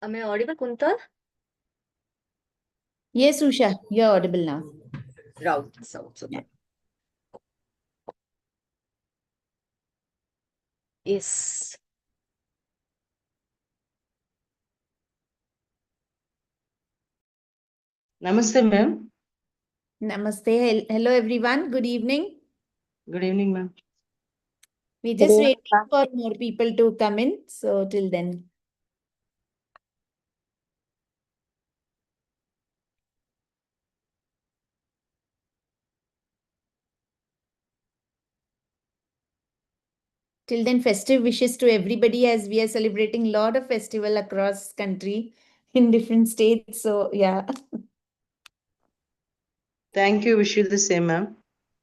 Am I audible, Kuntal? Yes, Usha, you're audible now. Route sounds Yeah. okay. Yes. Namaste, ma'am. Namaste. Hello, everyone. Good evening. Good evening, ma'am. We're Good just evening, waiting for more people to come in. So, till then. Till then, festive wishes to everybody as we are celebrating a lot of festival across country in different states. So, yeah. Thank you. Wish you the same, ma'am.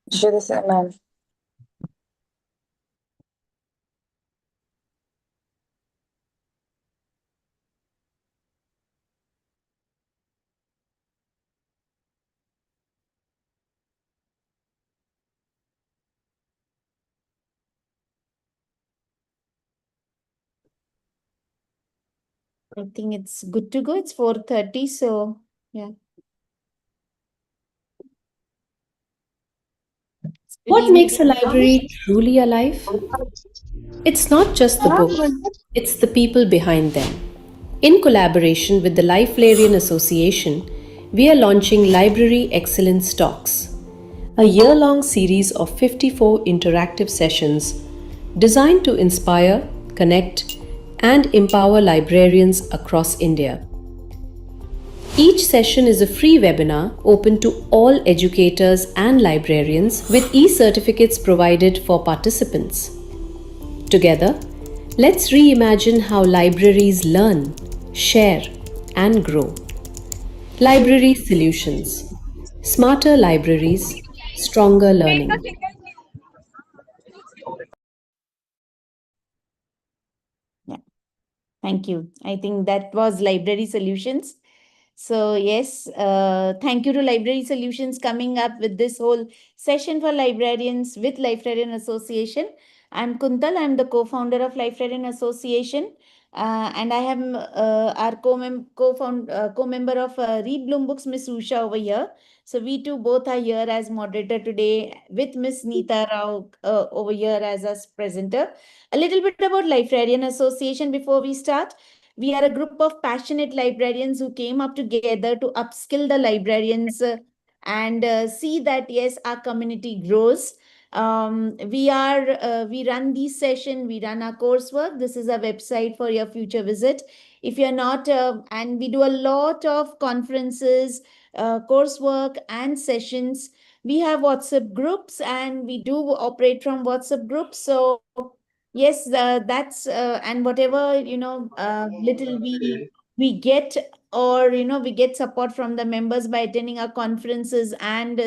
Do the same, ma'am. I think it's good to go. It's 4:30. So, yeah. Good What evening, makes a library truly alive? It's not just the book, it's the people behind them. In collaboration with the Lifelarian Association, we are launching Library Excellence Talks, a year long series of 54 interactive sessions designed to inspire, connect, and empower librarians across India. Each session is a free webinar open to all educators and librarians with e-certificates provided for participants. Together, let's reimagine how libraries learn, share, and grow. Library Solutions. Smarter libraries, stronger learning. Yeah. Thank you. I think that was Library Solutions. So yes, thank you to Library Solutions coming up with this whole session for librarians with Librarian Association. I'm Kuntal. I'm the co-founder of Librarian Association, and I am our co-member of Read Bloom Books, Miss Usha over here. So we two both are here as moderator today with Miss Neeta Rao over here as a presenter. A little bit about Librarian Association before we start. We are a group of passionate librarians who came up together to upskill the librarians and see that yes, our community grows. We run these session, we run our coursework. This is a website for your future visit. If you're not, and we do a lot of conferences, coursework, and sessions. We have WhatsApp groups, and we do operate from WhatsApp groups. So yes, that's and whatever little we get, or we get support from the members by attending our conferences and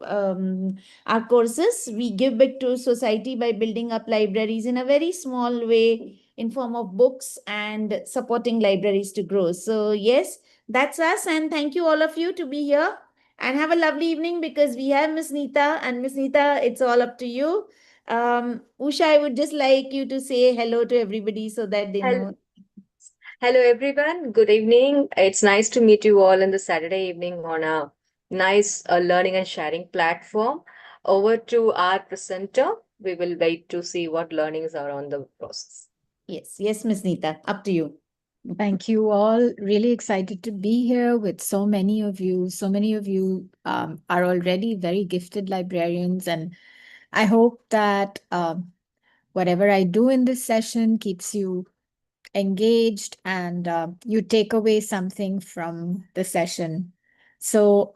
our courses. We give back to society by building up libraries in a very small way in form of books and supporting libraries to grow. So yes, that's us, and thank you all of you to be here. And have a lovely evening because we have Miss Neeta, and Miss Neeta, it's all up to you. Usha, I would just like you to say hello to everybody so that they Hello. know. Hello, everyone. Good evening. It's nice to meet you all on the Saturday evening on a nice learning and sharing platform. Over to our presenter. We will wait to see what learnings are on the process. Yes, Miss Neeta, up to you. Thank you all. Really excited to be here with so many of you. So many of you are already very gifted librarians, and I hope that whatever I do in this session keeps you engaged and you take away something from the session. So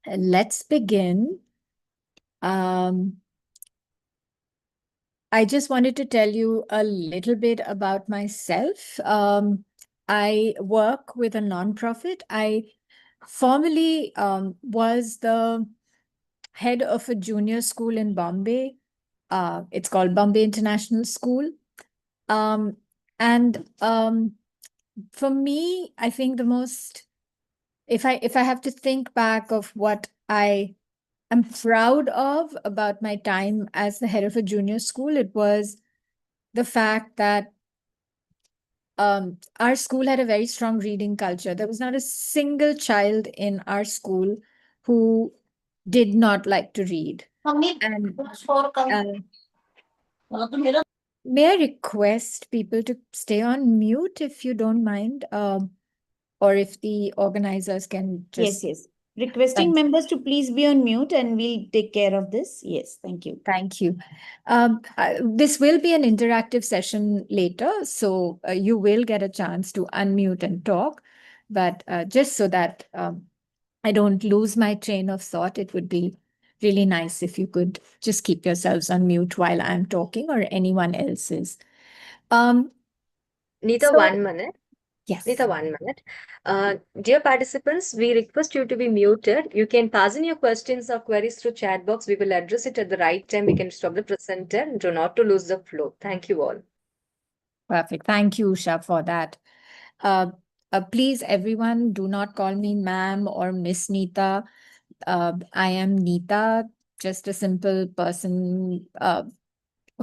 let's begin. I just wanted to tell you a little bit about myself. I work with a nonprofit. I formerly was the head of a junior school in Bombay. It's called Bombay International School. Um, and for me, I think the most, if I have to think back of what I'm proud of about my time as the head of a junior school, it was the fact that our school had a very strong reading culture. There was not a single child in our school who did not like to read. And may I request people to stay on mute if you don't mind, or if the organizers can Yes, just. yes. Requesting Thank you. members to please be on mute and we'll take care of this. Yes, thank you. Thank you. This will be an interactive session later, so you will get a chance to unmute and talk. But just so that I don't lose my train of thought, it would be really nice if you could just keep yourselves on mute while I'm talking or anyone else is. Neither So, 1 minute. yes. Neither 1 minute. Dear participants, we request you to be muted. You can pass in your questions or queries through chat box. We will address it at the right time. We can stop the presenter and do not to lose the flow. Thank you all. Perfect. Thank you, Usha, for that. Please, everyone, do not call me ma'am or Miss Neeta. I am Neeta, just a simple person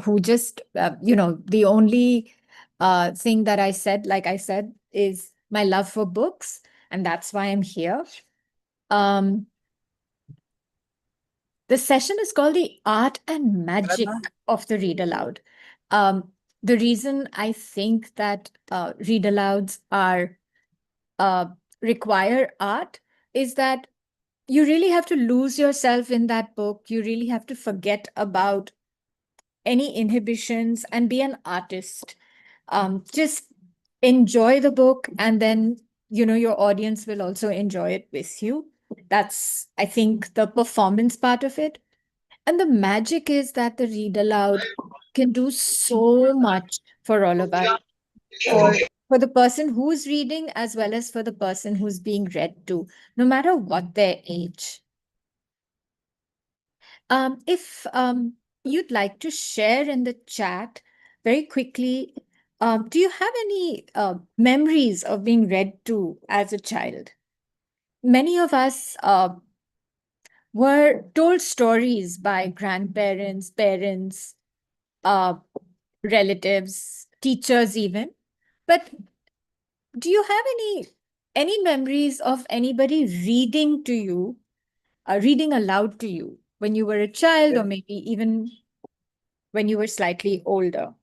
who just, the only thing that I said, like I said, is my love for books, and that's why I'm here. The session is called The Art and Magic of the Read Aloud. The reason I think that read alouds are require art is that you really have to lose yourself in that book. You really have to forget about any inhibitions and be an artist. Just enjoy the book, and then your audience will also enjoy it with you. That's, I think, the performance part of it. And the magic is that the read aloud can do so much for all of us, for the person who's reading as well as for the person who's being read to, no matter what their age. If you'd like to share in the chat very quickly, do you have any memories of being read to as a child? Many of us were told stories by grandparents, parents, uh, relatives, teachers even. But do you have any memories of anybody reading to you, reading aloud to you when you were a child, or maybe even when you were slightly older?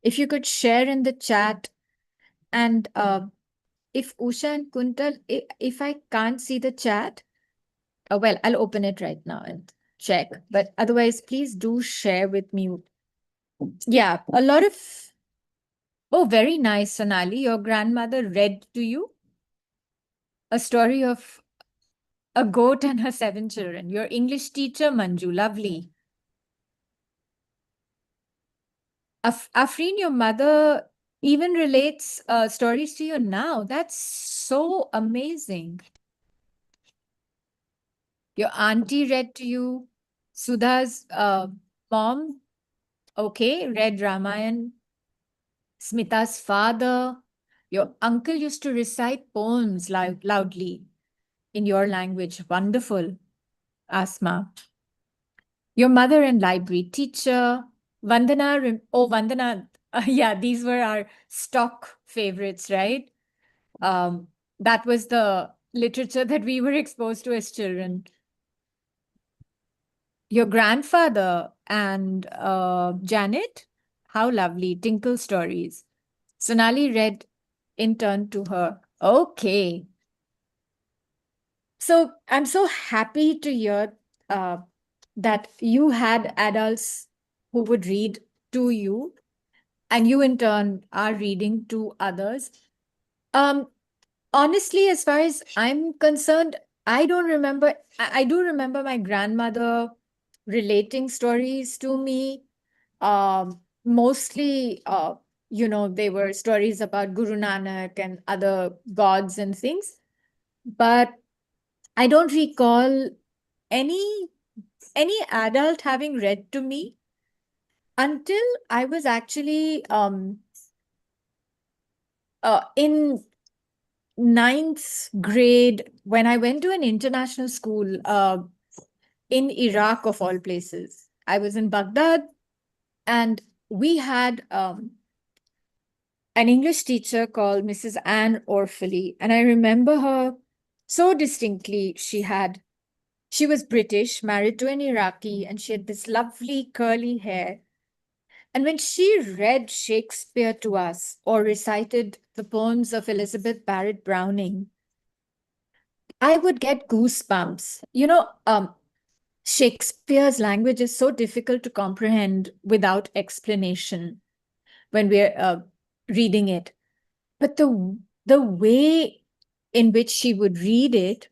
If you could share in the chat, and if Usha and Kuntal, if I can't see the chat, well, I'll open it right now and check. But otherwise, please do share with me. Yeah, a lot of. Oh, very nice, Sonali. Your grandmother read to you a story of a goat and her 7 children. Your English teacher, Manju, lovely. Afreen, your mother even relates stories to you now. That's so amazing. Your auntie read to you. Sudha's mom, okay, read Ramayan. Smita's father. Your uncle used to recite poems loudly in your language. Wonderful, Asma. Your mother and library teacher. Vandana, oh, Vandana, yeah, these were our stock favorites, right? That was the literature that we were exposed to as children. Your grandfather and Janet, how lovely, Tinkle stories. Sonali read in turn to her. Okay. So I'm so happy to hear that you had adults who would read to you, and you in turn are reading to others. Honestly, as far as I'm concerned, I don't remember. I do remember my grandmother relating stories to me. Mostly, they were stories about Guru Nanak and other gods and things. But I don't recall any adult having read to me until I was actually in ninth grade when I went to an international school in Iraq, of all places. I was in Baghdad, and we had an English teacher called Mrs. Anne Orphaly. And I remember her so distinctly. She was British, married to an Iraqi, and she had this lovely curly hair. And when she read Shakespeare to us or recited the poems of Elizabeth Barrett Browning, I would get goosebumps. Shakespeare's language is so difficult to comprehend without explanation when we're reading it. But the way in which she would read it,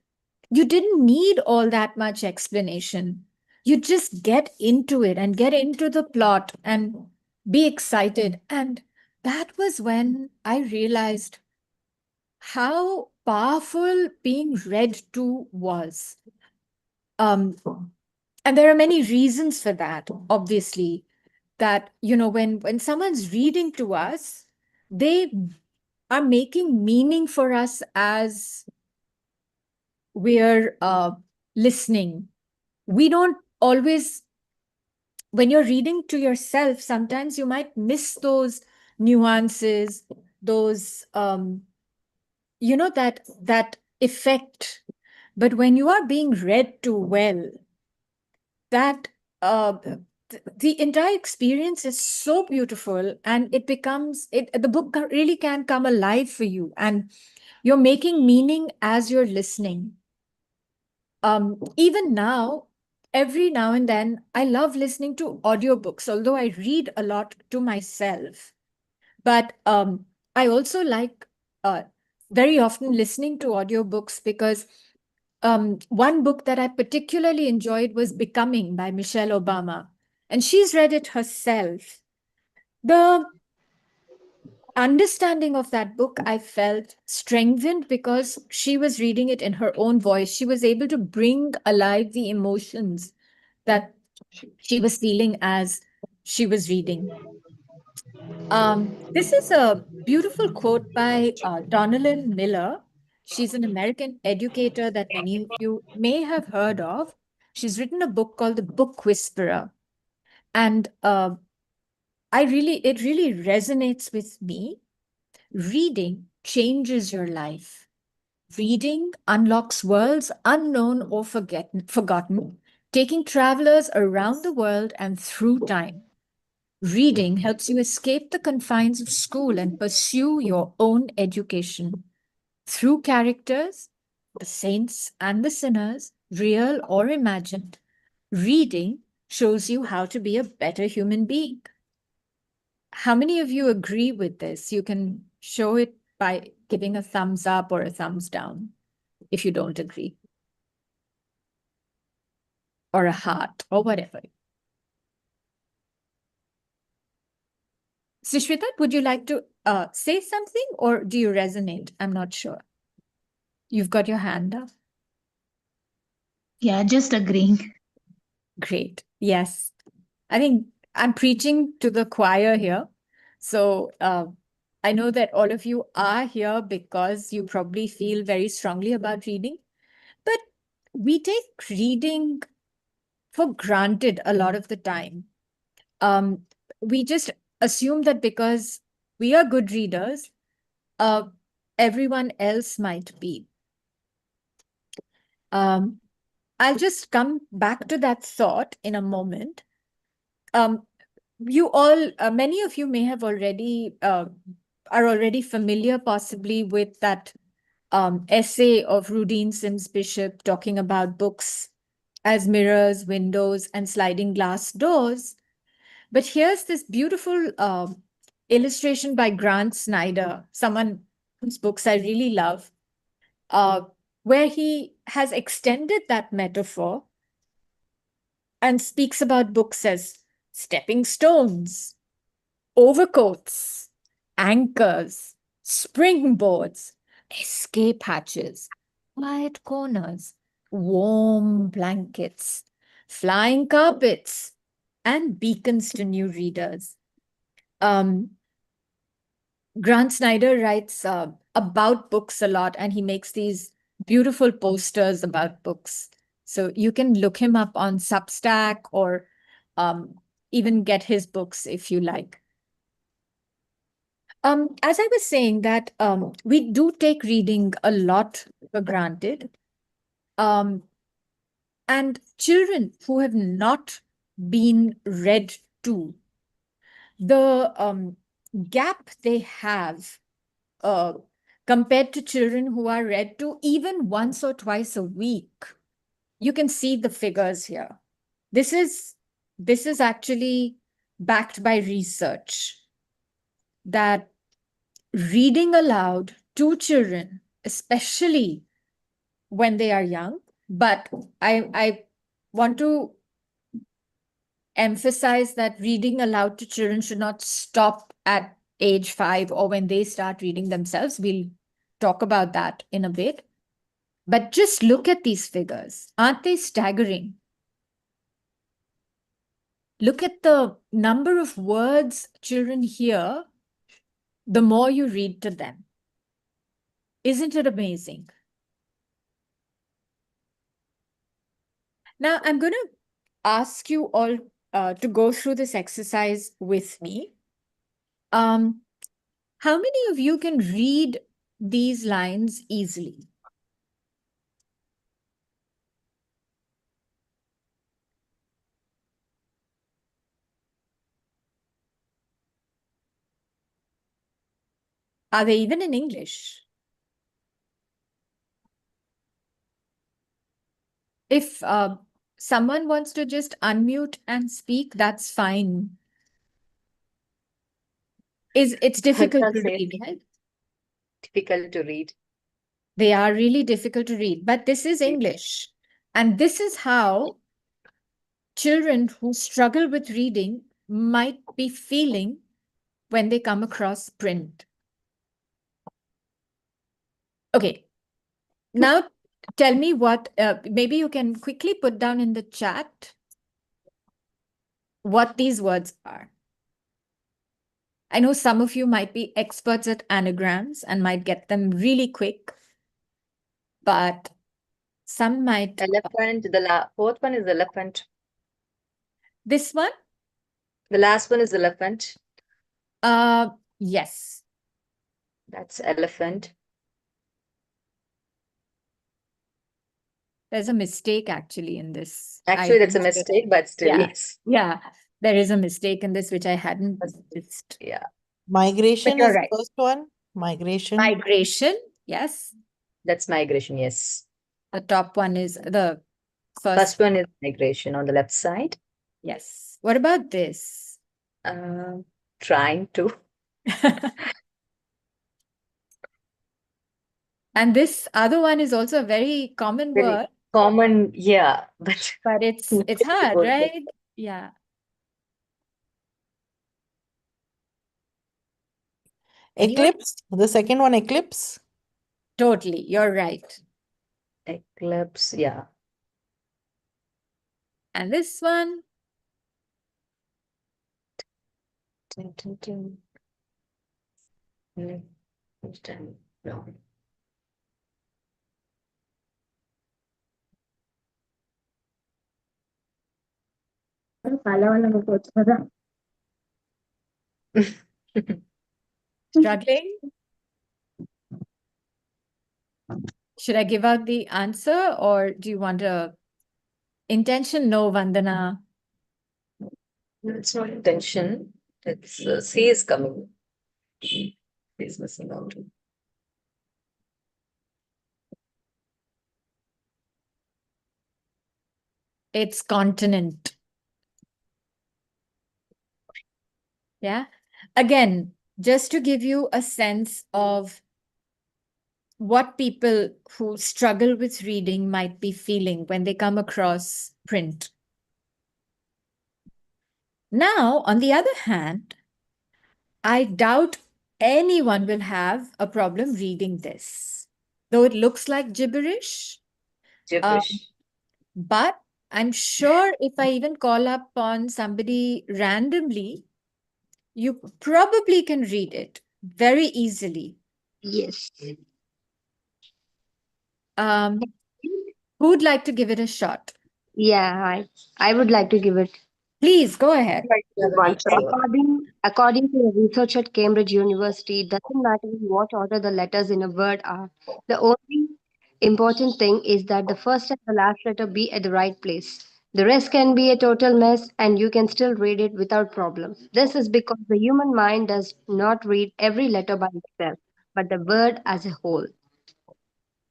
you didn't need all that much explanation. You just get into it and get into the plot and be excited. And that was when I realized how powerful being read to was. Um, and there are many reasons for that, obviously, that, when someone's reading to us, they are making meaning for us as we're listening. We don't always, when you're reading to yourself, sometimes you might miss those nuances, those, that effect. But when you are being read to well, that the entire experience is so beautiful, and the book really can come alive for you, and you're making meaning as you're listening. Even now, every now and then, I love listening to audiobooks, although I read a lot to myself. But I also like very often listening to audiobooks because one book that I particularly enjoyed was Becoming by Michelle Obama. And she's read it herself. The understanding of that book, I felt strengthened because she was reading it in her own voice. She was able to bring alive the emotions that she was feeling as she was reading. This is a beautiful quote by Donalyn Miller. She's an American educator that many of you may have heard of. She's written a book called The Book Whisperer. And it really resonates with me. Reading changes your life. Reading unlocks worlds unknown or forgotten, taking travelers around the world and through time. Reading helps you escape the confines of school and pursue your own education. Through characters, the saints and the sinners, real or imagined, reading shows you how to be a better human being. How many of you agree with this? You can show it by giving a thumbs up or a thumbs down if you don't agree, or a heart, or whatever. Sushmita, would you like to say something, or do you resonate? I'm not sure. You've got your hand up. Yeah, just agreeing. Great. Yes. I think I'm preaching to the choir here. So I know that all of you are here because you probably feel very strongly about reading. But we take reading for granted a lot of the time. We just assume that because we are good readers, everyone else might be. I'll just come back to that thought in a moment. You all, many of you may have already are already familiar possibly with that essay of Rudine Sims Bishop talking about books as mirrors, windows, and sliding glass doors. But here's this beautiful illustration by Grant Snyder, someone whose books I really love, where he has extended that metaphor and speaks about books as stepping stones, overcoats, anchors, springboards, escape hatches, quiet corners, warm blankets, flying carpets, and beacons to new readers. Grant Snyder writes about books a lot, and he makes these beautiful posters about books. So you can look him up on Substack or even get his books if you like. As I was saying that we do take reading a lot for granted. And children who have not been read to, the gap they have uh, compared to children who are read to even once or twice a week. You can see the figures here. This is actually backed by research that reading aloud to children, especially when they are young, but I want to emphasize that reading aloud to children should not stop at age 5 or when they start reading themselves. We'll talk about that in a bit. But just look at these figures. Aren't they staggering? Look at the number of words children hear the more you read to them. Isn't it amazing? Now, I'm going to ask you all to go through this exercise with me. How many of you can read these lines easily? Are they even in English? If someone wants to just unmute and speak, that's fine. It's difficult to read, right? Difficult to read. They are really difficult to read, but this is English. And this is how children who struggle with reading might be feeling when they come across print. Okay, now tell me what, maybe you can quickly put down in the chat what these words are. I know some of you might be experts at anagrams and might get them really quick, but some might. Elephant. The fourth one is elephant. This one? The last one is elephant. Yes. That's elephant. There's a mistake actually in this. Actually, that's a mistake, but still, Yeah. yes. Yeah, there is a mistake in this, which I hadn't noticed. Yeah. Migration you're is the right. first one. Migration. Migration, yes. That's migration, yes. The top one is the First first. one is migration on the left side. Yes. What about this? Trying to. And this other one is also a very common Very word, common, yeah, but but it's Very hard, good. right? Yeah. Anyone? Eclipse. The second one, eclipse. Totally, you're right. eclipse, yeah. And this one, Dun, dun, dun. No. struggling? Should I give out the answer or do you want a intention? No, Vandana. It's not intention. It's C is coming. C is missing out. It's continent. Yeah. Again, just to give you a sense of what people who struggle with reading might be feeling when they come across print. Now, on the other hand, I doubt anyone will have a problem reading this, though it looks like gibberish. Gibberish. But I'm sure if I even call up on somebody randomly, you probably can read it very easily. Yes. Who'd like to give it a shot? Yeah, I would like to give it. Please go ahead. According According to a research at Cambridge University, it doesn't matter in what order the letters in a word are. The only important thing is that the first and the last letter be at the right place. The rest can be a total mess and you can still read it without problem. This is because the human mind does not read every letter by itself, but the word as a whole.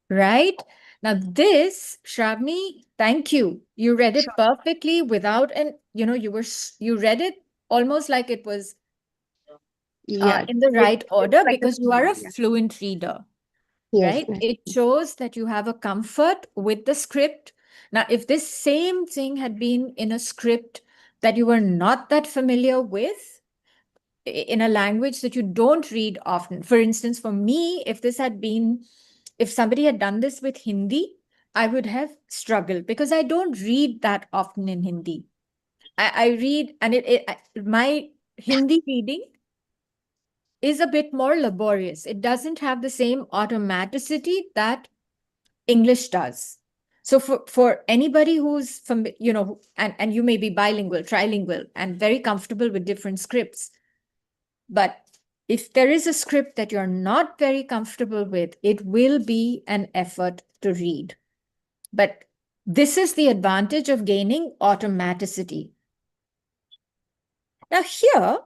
Right? Now, this, Shravani, thank you. You read it perfectly without you read it almost like it was Yeah, in the it, right it's order like a because you are a yeah. fluent reader, Yes, right? It shows that you have a comfort with the script. Now, if this same thing had been in a script that you were not that familiar with, in a language that you don't read often. For instance, for me, if somebody had done this with Hindi, I would have struggled because I don't read that often in Hindi. I read, and my Hindi reading is a bit more laborious. It doesn't have the same automaticity that English does. So for anybody who's from, and you may be bilingual, trilingual, and very comfortable with different scripts, but if there is a script that you're not very comfortable with, it will be an effort to read. But this is the advantage of gaining automaticity. Now, here,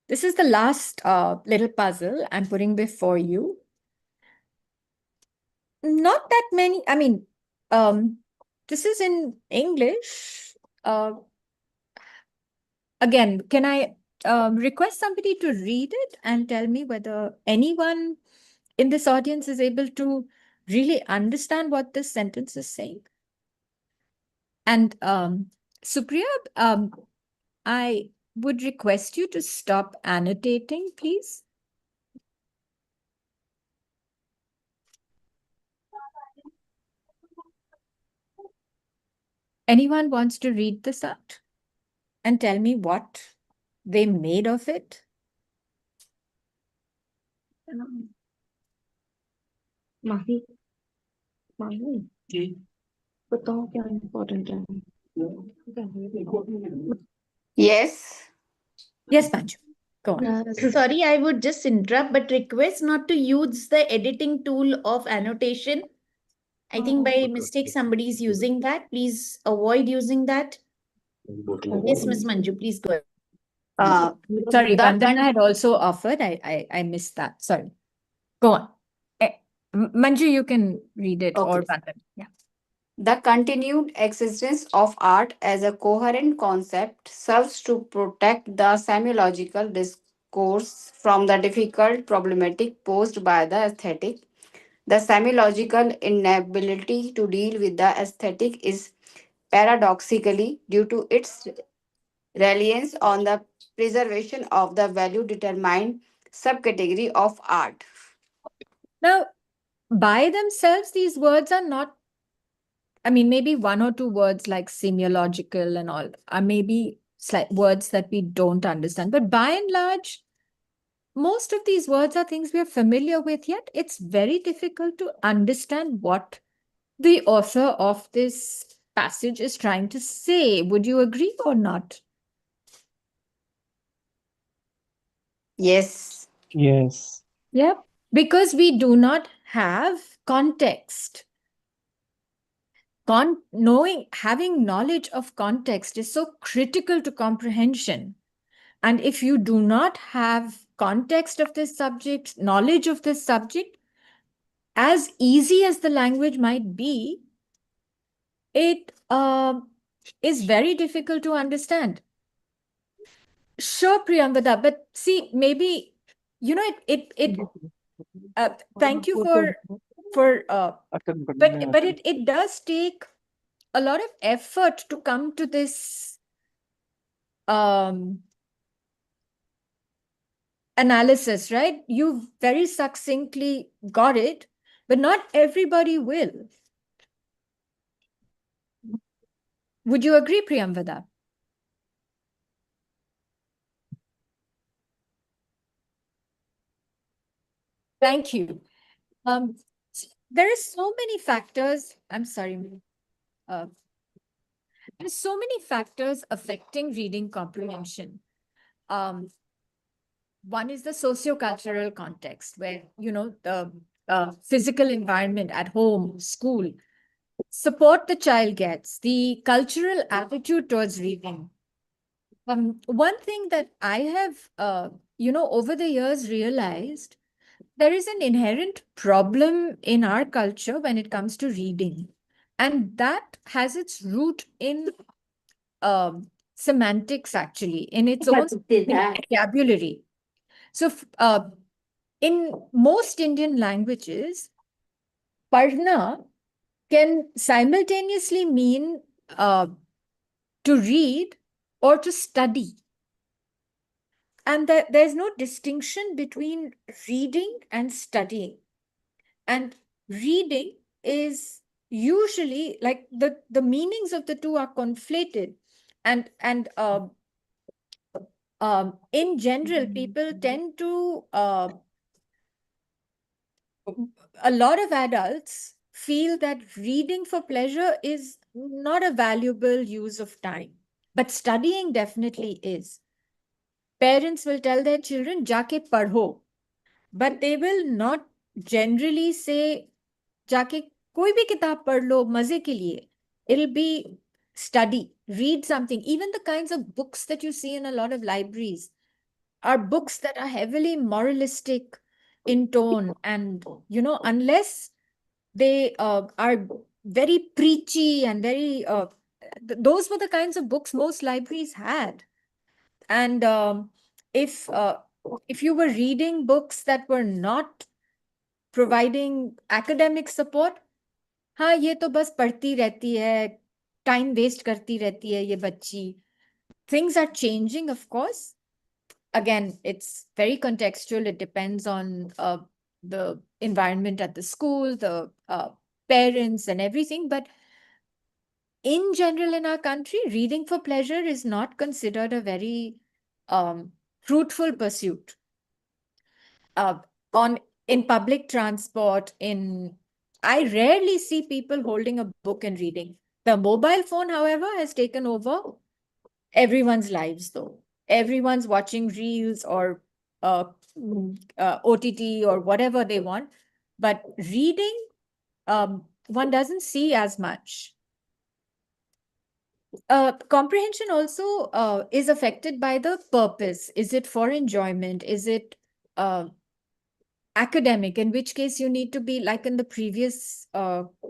this is the last little puzzle I'm putting before you. Not that many, this is in English. Again, can I request somebody to read it and tell me whether anyone in this audience is able to really understand what this sentence is saying? And Supriya, I would request you to stop annotating, please. Anyone wants to read this out and tell me what they made of it? माही माही बताओ क्या important है Yes. Yes, Panju, go on. Sorry, I would just interrupt, but request not to use the editing tool of annotation. I think by mistake somebody is using that. Please avoid using that. Yes, Miss Manju, please go ahead. Uh, Sorry, the Vandana had also offered. I missed that. Sorry. Go on. Manju, you can read it, or Okay. Vandana. Yeah. The continued existence of art as a coherent concept serves to protect the semiological discourse from the difficult problematic posed by the aesthetic. The semiological inability to deal with the aesthetic is paradoxically due to its reliance on the preservation of the value determined subcategory of art. Now, by themselves, these words are not, maybe one or two words like semiological and all are maybe words that we don't understand. But by and large, most of these words are things we are familiar with, yet it's very difficult to understand what the author of this passage is trying to say. Would you agree or not? Yes. Yes. Yeah, because we do not have context. Having knowledge of context is so critical to comprehension. And if you do not have context of this subject, knowledge of this subject, as easy as the language might be, it is very difficult to understand. Sure, Priyambada, but see, maybe, thank you but it does take a lot of effort to come to this analysis, right? You very succinctly got it, but not everybody will. Would you agree, Priyambada? Thank you. There are so many factors. I'm sorry. There's so many factors affecting reading comprehension. one is the socio-cultural context where, the physical environment at home, school, support the child gets, the cultural attitude towards reading. One thing that I have, over the years realized, there is an inherent problem in our culture when it comes to reading. And that has its root in semantics, actually, in its own vocabulary. So, in most Indian languages, parna can simultaneously mean to read or to study. And there's no distinction between reading and studying. And reading is usually like the meanings of the two are conflated. And in general, people tend to a lot of adults feel that reading for pleasure is not a valuable use of time, but studying definitely is. Parents will tell their children, "Jaake padho," but they will not generally say, "Jaake koi bhi kitab pad lo maze ke liye." It'll be study, read something. Even the kinds of books that you see in a lot of libraries are books that are heavily moralistic in tone. And, unless they are very preachy and very, those were the kinds of books most libraries had. And if you were reading books that were not providing academic support, हाँ ये तो बस पढ़ती रहती है, time waste करती रहती है ये बच्ची. Things are changing, of course. Again, it's very contextual. It depends on the environment at the school, the parents, and everything. But in general, in our country, reading for pleasure is not considered a very fruitful pursuit. On in public transport, I rarely see people holding a book and reading. The mobile phone, however, has taken over everyone's lives, though. Everyone's watching reels or OTT or whatever they want. But reading, one doesn't see as much. Comprehension also is affected by the purpose. Is it for enjoyment? Is it academic? In which case you need to be, like in the previous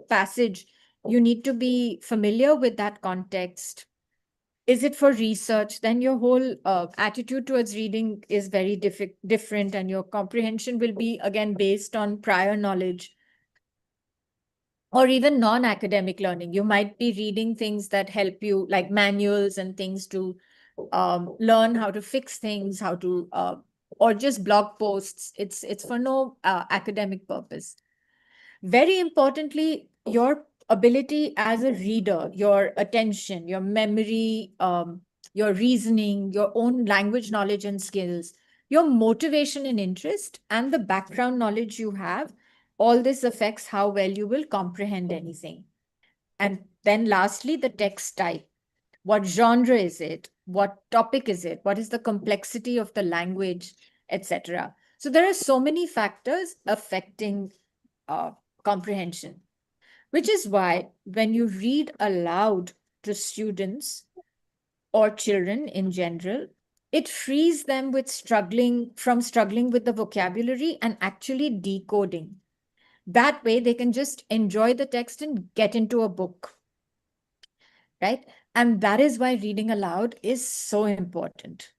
passage, you need to be familiar with that context. Is it for research? Then your whole attitude towards reading is very different, and your comprehension will be again based on prior knowledge or even non-academic learning. You might be reading things that help you, like manuals and things to learn how to fix things, how to or just blog posts. It's for no academic purpose. Very importantly, your ability as a reader, your attention, your memory, your reasoning, your own language knowledge and skills, your motivation and interest, and the background knowledge you have, all this affects how well you will comprehend anything. And then lastly, the text type. What genre is it? What topic is it? What is the complexity of the language, etc.? So there are so many factors affecting comprehension, which is why when you read aloud to students or children in general, it frees them from struggling with the vocabulary and actually decoding. That way they can just enjoy the text and get into a book, right? And that is why reading aloud is so important.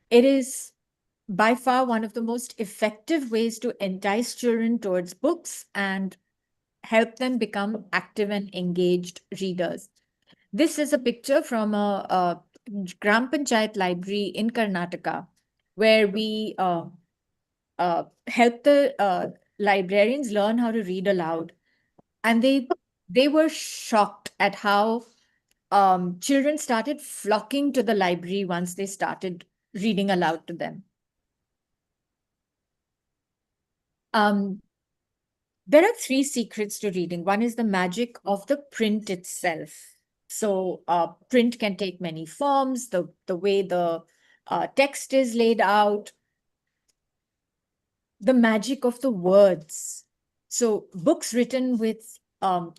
It is by far one of the most effective ways to entice children towards books and help them become active and engaged readers. This is a picture from a Gram Panchayat library in Karnataka, where we help the librarians learn how to read aloud. And they were shocked at how children started flocking to the library once they started reading aloud to them. There are three secrets to reading. One is the magic of the print itself. So print can take many forms, the way the text is laid out, the magic of the words. So books written with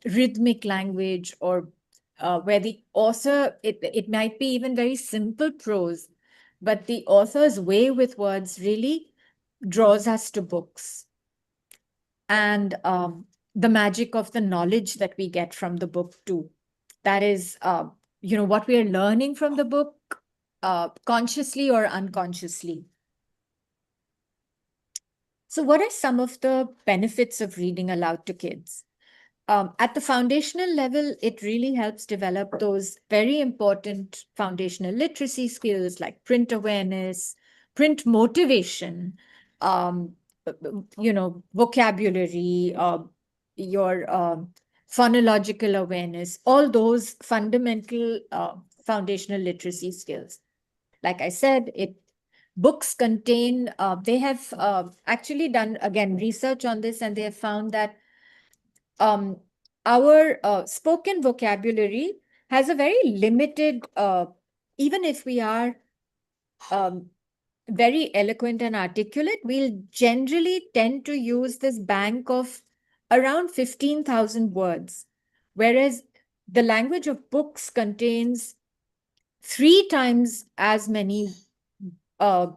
rhythmic language, or where the author, it might be even very simple prose, but the author's way with words really draws us to books. And the magic of the knowledge that we get from the book too. That is, what we are learning from the book, consciously or unconsciously. So what are some of the benefits of reading aloud to kids? At the foundational level, it really helps develop those very important foundational literacy skills like print awareness, print motivation, um, vocabulary, your phonological awareness, all those fundamental foundational literacy skills. Like I said, books contain, they have actually done, again, research on this, and they have found that our spoken vocabulary has a very limited, even if we are um, very eloquent and articulate, we'll generally tend to use this bank of around 15,000 words, whereas the language of books contains 3 times as many when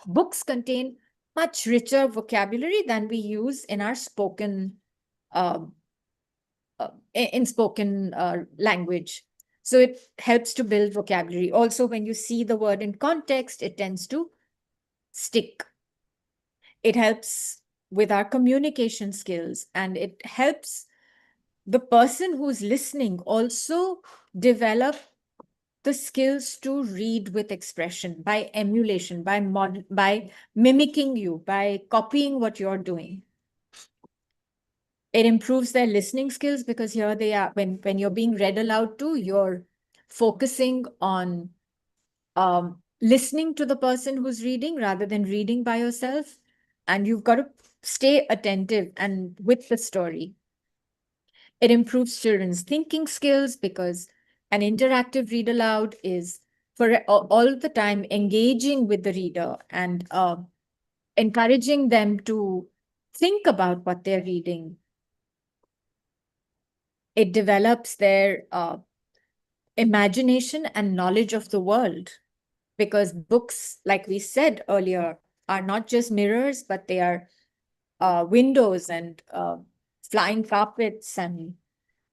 books contain much richer vocabulary than we use in our spoken um, spoken language. So it helps to build vocabulary. Also, when you see the word in context, it tends to stick. It helps with our communication skills, and it helps the person who's listening also develop the skills to read with expression, by emulation, by mimicking you, by copying what you're doing. It improves their listening skills, because here they are, when you're being read aloud to, you're focusing on listening to the person who's reading rather than reading by yourself. And you've got to stay attentive and with the story. It improves children's thinking skills, because an interactive read aloud is for all the time engaging with the reader and encouraging them to think about what they're reading. It develops their imagination and knowledge of the world, because books, like we said earlier, are not just mirrors, but they are windows and flying carpets and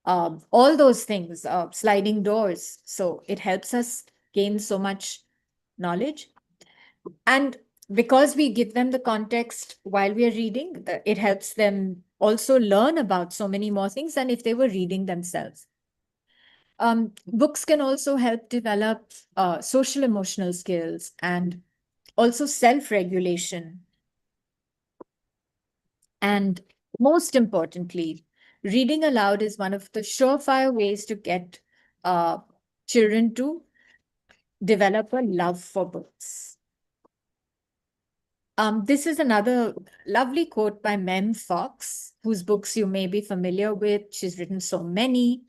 all those things, sliding doors. So it helps us gain so much knowledge. And because we give them the context while we are reading, it helps them also learn about so many more things than if they were reading themselves. Books can also help develop social emotional skills and also self-regulation. And most importantly, reading aloud is one of the surefire ways to get children to develop a love for books. This is another lovely quote by Mem Fox, whose books you may be familiar with. She's written so many.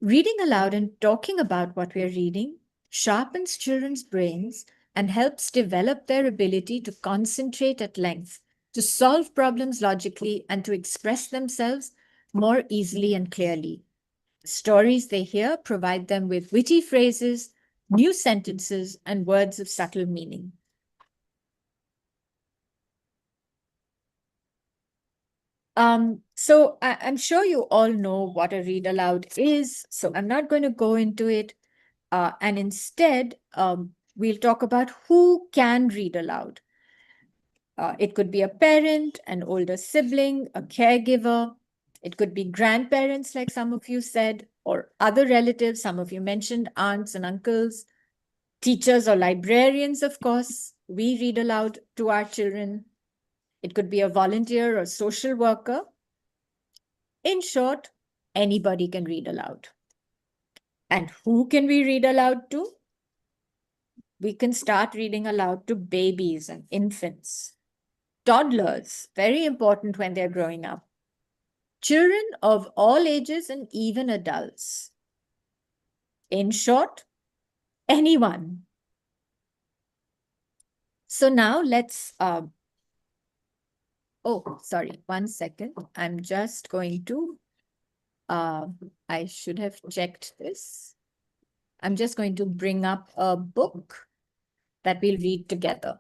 Reading aloud and talking about what we are reading sharpens children's brains and helps develop their ability to concentrate at length, to solve problems logically, and to express themselves more easily and clearly. Stories they hear provide them with witty phrases, new sentences, and words of subtle meaning. So I'm sure you all know what a read aloud is, so I'm not going to go into it. And instead, we'll talk about who can read aloud. It could be a parent, an older sibling, a caregiver. It could be grandparents, like some of you said, or other relatives. Some of you mentioned aunts and uncles, teachers or librarians, of course. We read aloud to our children. It could be a volunteer or social worker. In short, anybody can read aloud. And who can we read aloud to? We can start reading aloud to babies and infants, toddlers, very important when they're growing up, children of all ages, and even adults. In short, anyone. So now let's, oh, sorry, 1 second. I'm just going to, I should have checked this. I'm just going to bring up a book that we'll read together.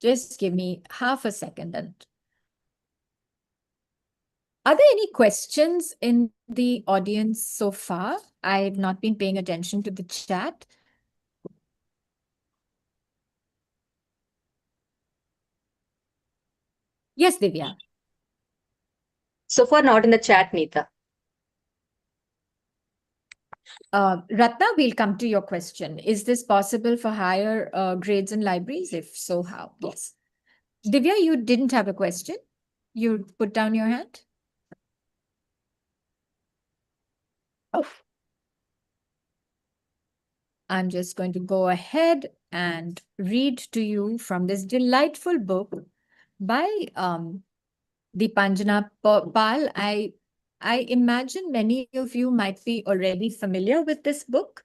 Just give me half a second. And are there any questions in the audience so far? I've not been paying attention to the chat. Yes, Divya. So far, not in the chat, Neeta. Ratna, we'll come to your question. Is this possible for higher grades in libraries? If so, how? Yes. Divya, you didn't have a question. You put down your hand. Oh. I'm just going to go ahead and read to you from this delightful book by Deepanjana Pal. I imagine many of you might be already familiar with this book.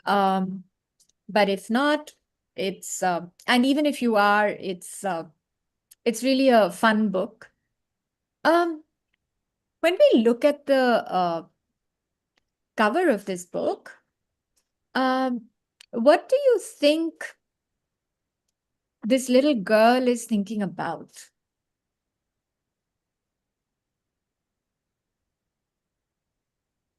But if not, it's and even if you are, it's really a fun book. When we look at the cover of this book, what do you think this little girl is thinking about?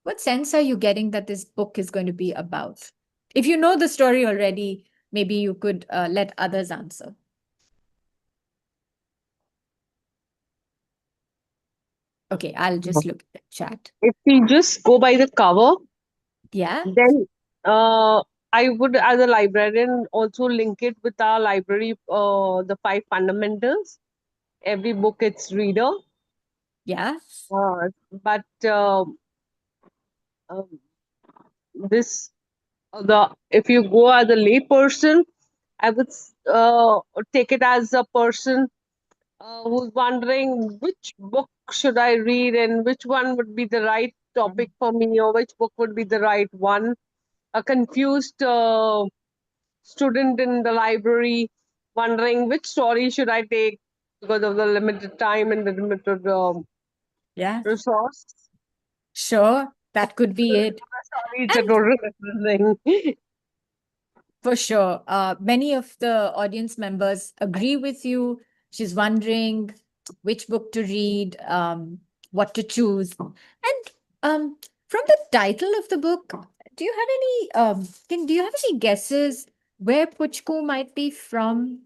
What sense are you getting that this book is going to be about? If you know the story already, maybe you could let others answer. Okay, I'll just look at the chat. If we just go by the cover, Yeah, then I would, as a librarian, also link it with our library, the 5 fundamentals. Every book, its reader. yeah, But this, if you go as a lay person, I would take it as a person who's wondering which book should I read and which one would be the right topic for me, or which book would be the right one. A confused student in the library wondering which story should I take because of the limited time and the limited yeah. resource. Sure, that could be it. Sorry, it's a And total different thing. for sure, many of the audience members agree with you. She's wondering which book to read, what to choose. And from the title of the book, do you have any do you have any guesses where Puchku might be from?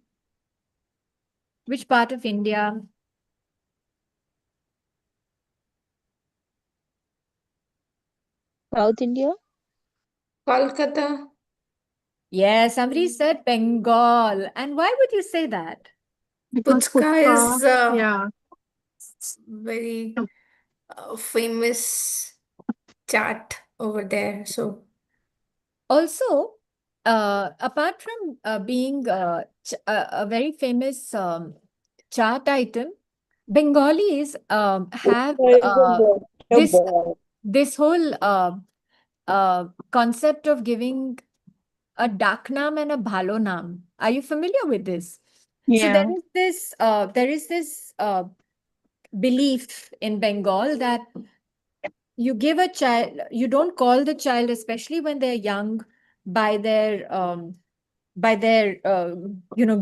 Which part of India? South India? Kolkata. Yeah, somebody said Bengal. And why would you say that? Because Puchka is Yeah. very famous chat over there. So Also, apart from being a very famous chart item, Bengalis have this this whole concept of giving a dak naam and a bhalo naam. Are you familiar with this? So Yeah. there is this belief in Bengal that you give a child, you don't call the child, especially when they're young, by their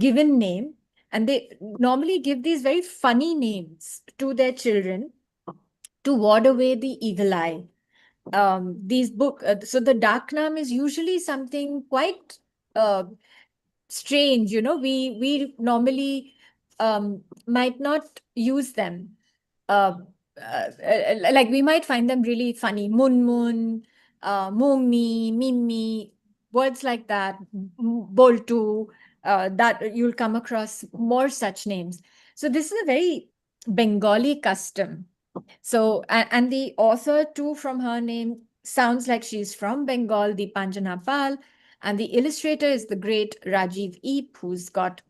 given name, and they normally give these very funny names to their children to ward away the evil eye. So the dark naam is usually something quite uh, strange. We normally might not use them. uh, like we might find them really funny. Mun Mun, Mummi, Mimmi, words like that, Boltu, that you'll come across more such names. So this is a very Bengali custom. So, and the author too, from her name, sounds like she's from Bengal, Deepanjana Pal, and the illustrator is the great Rajiv Eep, who's got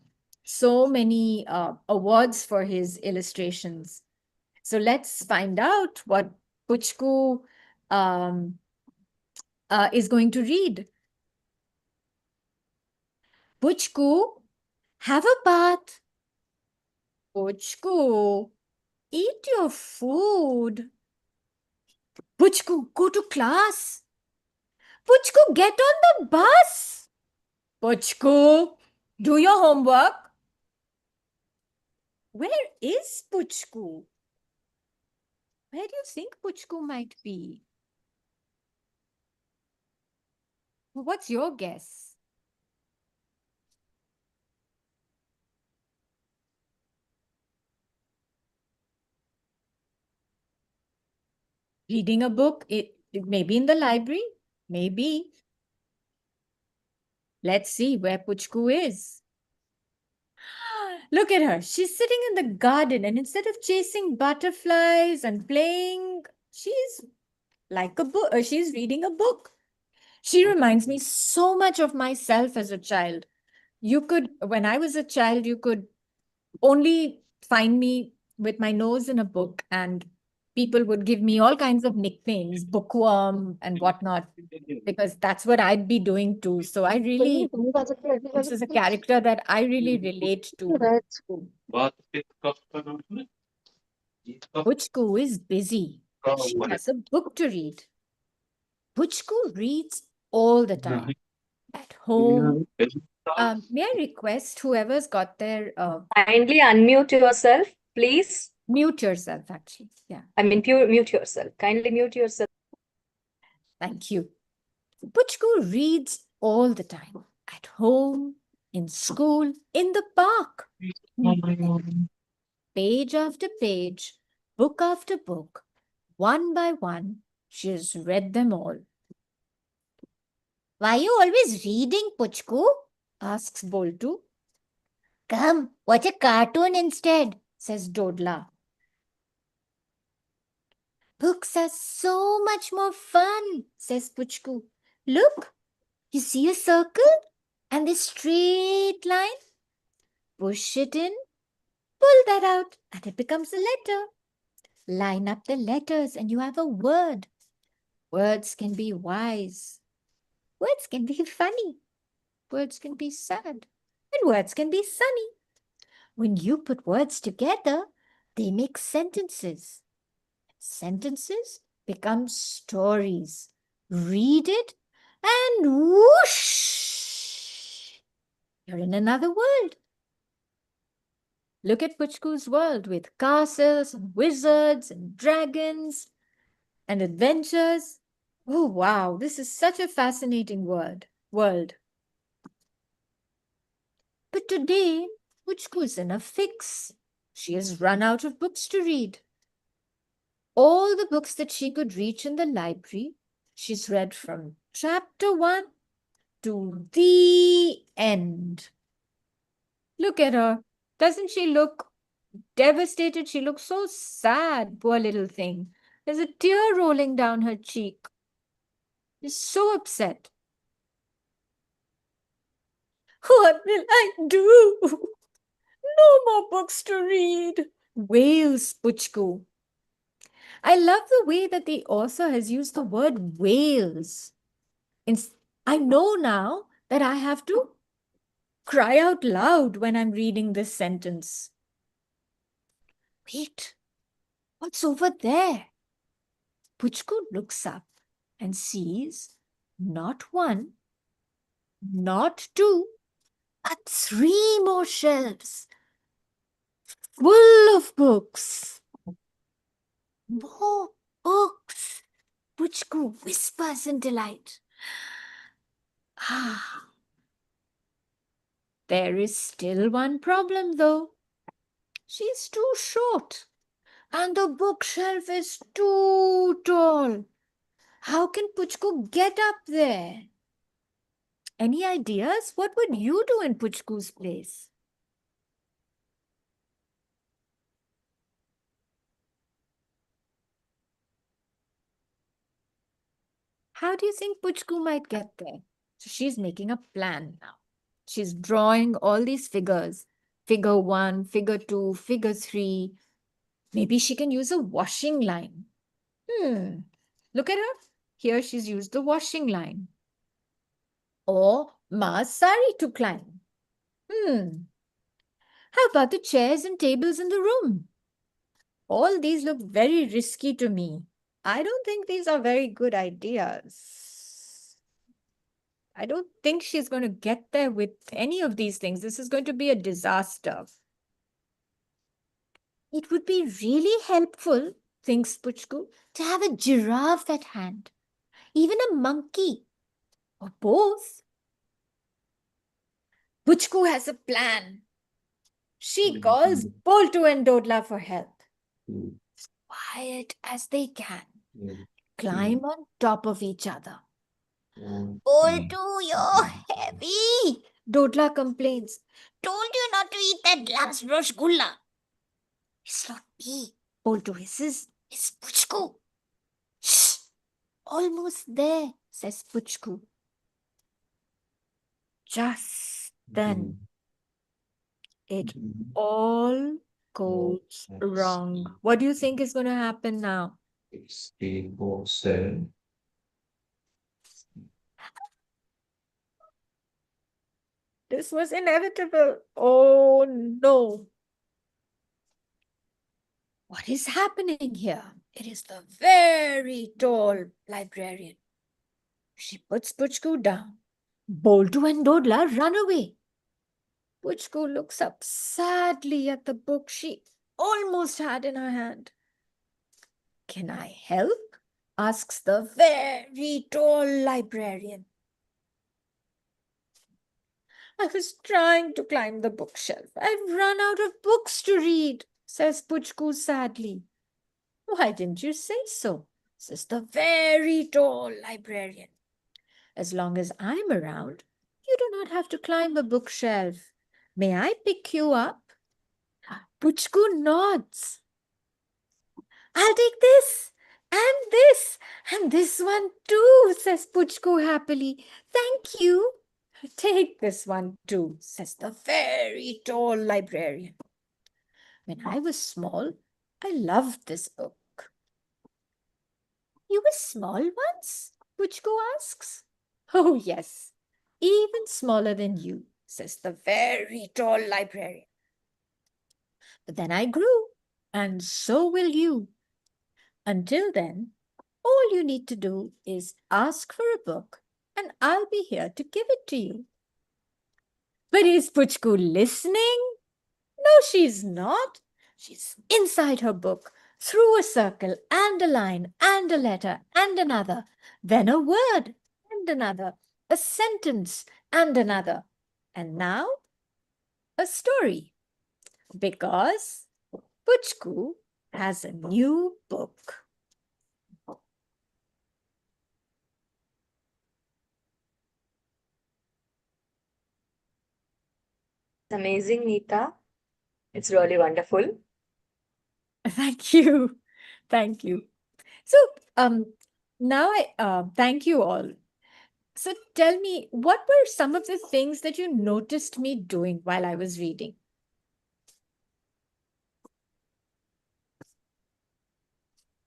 so many awards for his illustrations. So let's find out what Puchku is going to read. Puchku, have a bath. Puchku, eat your food. Puchku, go to class. Puchku, get on the bus. Puchku, do your homework. Where is Puchku? Where do you think Puchku might be? What's your guess? Reading a book, it may be in the library, maybe. Let's see where Puchku is. Look at her. She's sitting in the garden, and instead of chasing butterflies and playing, she's like a book. She's reading a book. She reminds me so much of myself as a child. When I was a child, you could only find me with my nose in a book, and people would give me all kinds of nicknames, bookworm and whatnot, because that's what I'd be doing too. So this is a character that I really relate to. Puchku is busy. She has a book to read. Puchku reads all the time. At home. May I request whoever's got their Kindly unmute yourself, please. mute yourself, actually. Yeah, I mean, mute yourself. Kindly mute yourself. thank you. Puchku reads all the time. At home, in school, in the park. Page after page, book after book, one by one, she has read them all. Why are you always reading, Puchku? Asks Boltu. Come, watch a cartoon instead, says Dodla. Books are so much more fun, says Puchku. Look, you see a circle and this straight line? Push it in, pull that out, and it becomes a letter. Line up the letters and you have a word. Words can be wise. Words can be funny. Words can be sad. And words can be sunny. When you put words together, they make sentences. Sentences become stories. Read it and whoosh! You're in another world. Look at Puchku's world with castles and wizards and dragons and adventures. Oh, wow, this is such a fascinating world. But today, Puchku's in a fix. She has run out of books to read. All the books that she could reach in the library, she's read from chapter 1 to the end. Look at her. Doesn't she look devastated? She looks so sad, poor little thing. There's a tear rolling down her cheek. She's so upset. What will I do? No more books to read, wails Puchku. I love the way that the author has used the word wails. I know now that I have to cry out loud when I'm reading this sentence. Wait, what's over there? Puchku looks up and sees not one, not two, but 3 more shelves full of books. More books, Puchku whispers in delight. Ah, there is still one problem though. She's too short and the bookshelf is too tall. How can Puchku get up there? Any ideas? What would you do in Puchku's place? How do you think Puchku might get there? So she's making a plan now. She's drawing all these figures. Figure 1, figure 2, figure 3. Maybe she can use a washing line. Look at her. Here she's used the washing line. Or Ma's sari to climb. How about the chairs and tables in the room? All these look very risky to me. I don't think these are very good ideas. I don't think she's going to get there with any of these things. This is going to be a disaster. It would be really helpful, thinks Puchku, to have a giraffe at hand, even a monkey, or both. Puchku has a plan. She calls Boltu and Dodla for help. Quiet as they can, climb on top of each other. Boltu, you're heavy, Dodla complains. Told you not to eat that last rasgulla. It's not me, Boltu hisses. It's Puchku. Shh! Almost there, says Puchku. Just then, it all goes wrong. What do you think is going to happen now? This was inevitable. Oh no. What is happening here? It is the very tall librarian. She puts Puchku down. Boltu and Dodla run away. Puchku looks up sadly at the book she almost had in her hand. Can I help? Asks the very tall librarian. I was trying to climb the bookshelf. I've run out of books to read, says Puchku sadly. Why didn't you say so? Says the very tall librarian. As long as I'm around, you do not have to climb a bookshelf. May I pick you up? Puchku nods. I'll take this and this one too, says Puchku happily. Thank you. Take this one too, says the very tall librarian. When I was small, I loved this book. You were small once? Puchku asks. Oh, yes, even smaller than you, says the very tall librarian. But then I grew, and so will you. Until then, all you need to do is ask for a book, and I'll be here to give it to you. But is Puchku listening? No, she's not. She's inside her book, through a circle and a line and a letter and another, then a word and another, a sentence and another, and now a story. Because Puchku has a new book. Amazing, Neeta. It's really wonderful. Thank you. Thank you. So, now I thank you all. So tell me, what were some of the things that you noticed me doing while I was reading?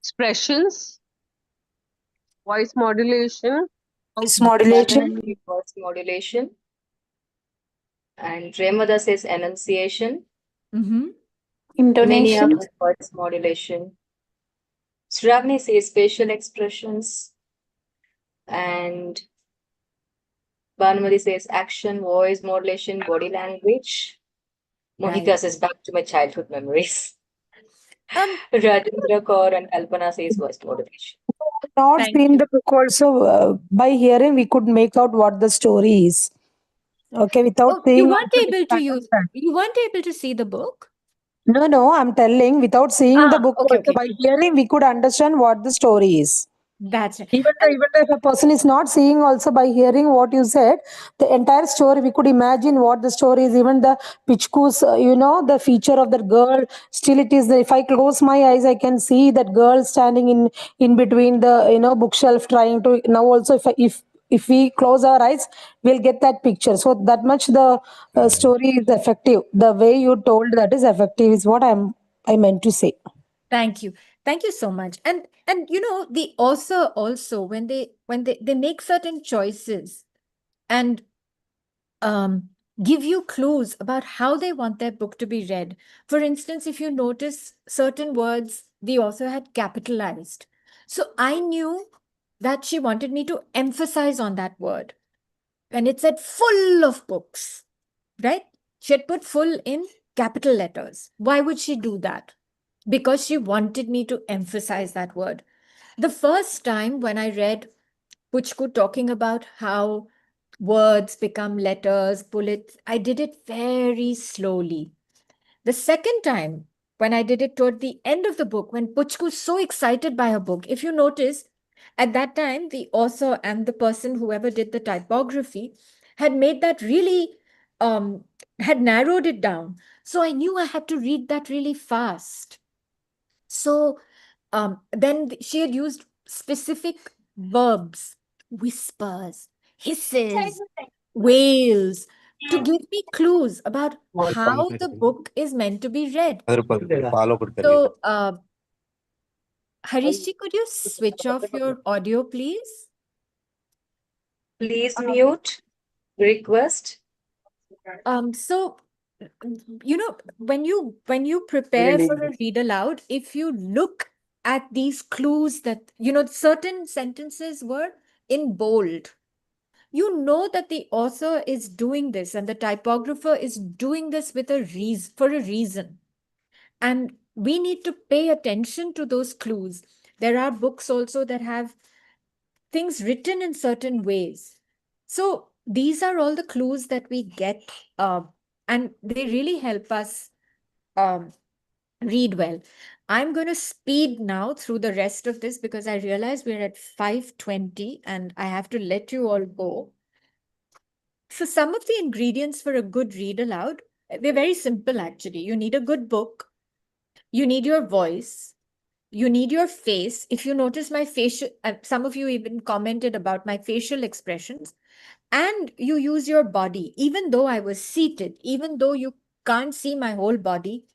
Expressions, voice modulation, Voice modulation. Voice modulation. And Remada says enunciation. Mm-hmm. Many of Intonation. us voice modulation. Shravani says facial expressions. And Bhanumati says action, voice modulation, body language. Mohita Right. says back to my childhood memories. Um, Rajendra Kaur and Kalpana says voice modulation. Not Thank seen you. the book also. By hearing, we could make out what the story is. Okay, without Oh, you seeing weren't also we able can to use, understand. you weren't able to see the book? No, I'm telling, without seeing the book Okay, also, okay. by hearing, we could understand what the story is. That's right. Even though if a person is not seeing also, by hearing what you said, the entire story, we could imagine what the story is. Even the Pichku's, the feature of that girl, still it is, if I close my eyes, I can see that girl standing in between the, bookshelf trying to, now also if we close our eyes, we'll get that picture. So that much the story is effective. The way you told that is effective is what I meant to say. Thank you. Thank you so much. And the author also, when they make certain choices and give you clues about how they want their book to be read. For instance, if you notice certain words, the author had capitalized. So I knew that she wanted me to emphasize on that word. And it said full of books, right? She had put full in capital letters. Why would she do that? Because she wanted me to emphasize that word. The first time when I read Puchku talking about how words become letters, bullets, I did it very slowly. The second time, when I did it toward the end of the book, when Puchku is so excited by her book, if you notice, at that time, the author and the person, whoever did the typography, had made that really, had narrowed it down. So I knew I had to read that really fast. So then she had used specific verbs, whispers, hisses, wails, to give me clues about how the book is meant to be read. So, Harishji, could you switch off your audio, please? Please mute. Request. So, when you prepare for a read aloud, if you look at these clues that certain sentences were in bold, you know that the author is doing this and the typographer is doing this with a reason, for a reason. And we need to pay attention to those clues. There are books also that have things written in certain ways. So these are all the clues that we get, and they really help us um, read well. I'm going to speed now through the rest of this because I realize we're at 5:20 and I have to let you all go. So some of the ingredients for a good read aloud, they're very simple actually. You need a good book, you need your voice, you need your face. If you notice my facial, some of you even commented about my facial expressions, and you use your body. Even though I was seated, even though you can't see my whole body,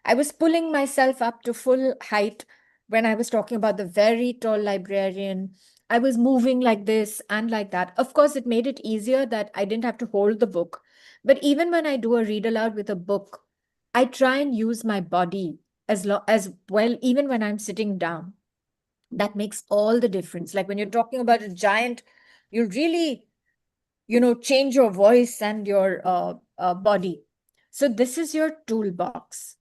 I was pulling myself up to full height when I was talking about the very tall librarian. I was moving like this and like that. Of course, it made it easier that I didn't have to hold the book. But even when I do a read aloud with a book, I try and use my body as well, even when I'm sitting down. That makes all the difference. Like when you're talking about a giant, you really, change your voice and your body. So this is your toolbox.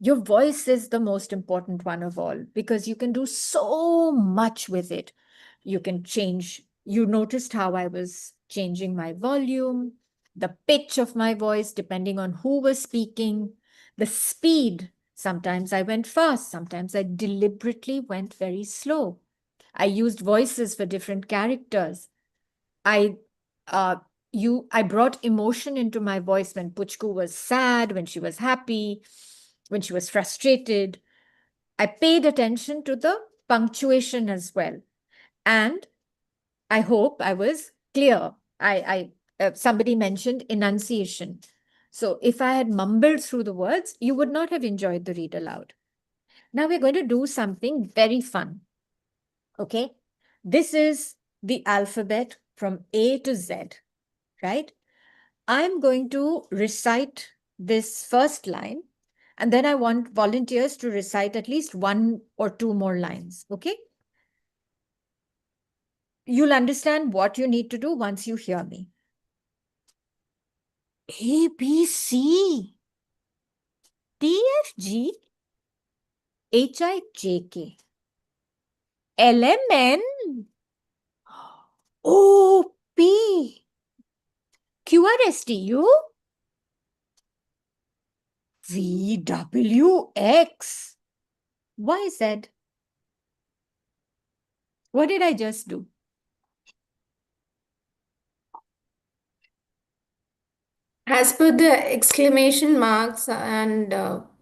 Your voice is the most important one of all because you can do so much with it. You can change, you noticed how I was changing my volume, the pitch of my voice, depending on who was speaking, the speed. Sometimes I went fast, sometimes I deliberately went very slow. I used voices for different characters. I I brought emotion into my voice when Puchku was sad, when she was happy, when she was frustrated. I paid attention to the punctuation as well. And I hope I was clear. Somebody mentioned enunciation. So if I had mumbled through the words, you would not have enjoyed the read aloud. Now we're going to do something very fun. Okay. This is the alphabet from A to Z, right? I'm going to recite this first line, and then I want volunteers to recite at least one or two more lines, okay? You'll understand what you need to do once you hear me. A, B, C, D, F, G, H, I, J, K, L, M, N, O, P, Q, R, S, T, U, V, W, X, Y, Z. What did I just do? As per the exclamation marks, and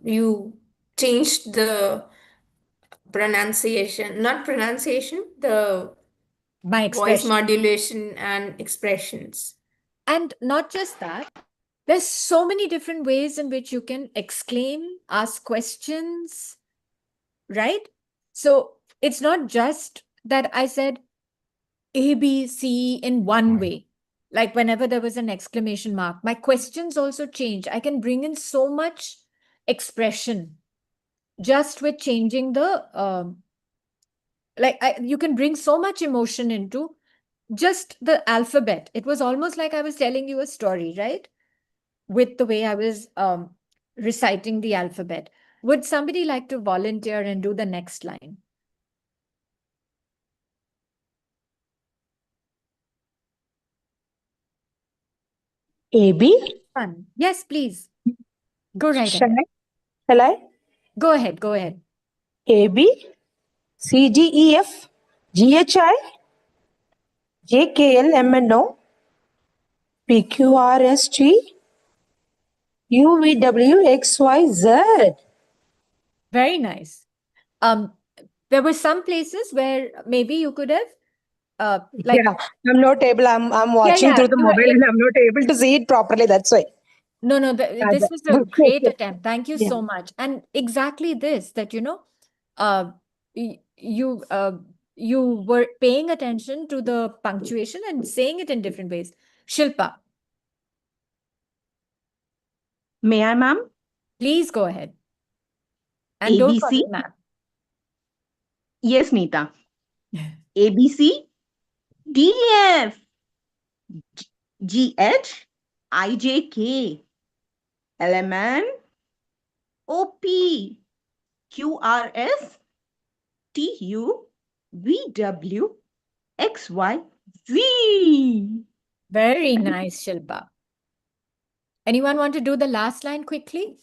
you changed the pronunciation, not pronunciation, the My voice expression. modulation and expressions. And not just that, there's so many different ways in which you can exclaim, ask questions, right? So it's not just that I said A, B, C in one way. like whenever there was an exclamation mark, my questions also change. I can bring in so much expression just with changing the you can bring so much emotion into just the alphabet. It was almost like I was telling you a story, right? With the way I was reciting the alphabet. Would somebody like to volunteer and do the next line? AB? Fun. Yes, please. Go right Shall ahead. I? Shall I? Go ahead. Go ahead. AB, CDEF, GHI, JKLMNO, PQRST, UVWXYZ. Very nice. There were some places where maybe you could have like Yeah, I'm not able. I'm watching yeah, through the you are mobile and I'm not able to see it properly. That's why. no, this was a great Okay. attempt. Thank you Yeah. so much. And exactly this, that uh, you were paying attention to the punctuation and saying it in different ways. Shilpa, May I, ma'am? please go ahead. And don't ABC? forget math. Yes, Neeta. ABC, DF, GH, IJK, LMN, OP, QRS, TU, VW, XYZ. Very nice, Shilpa. Anyone want to do the last line quickly?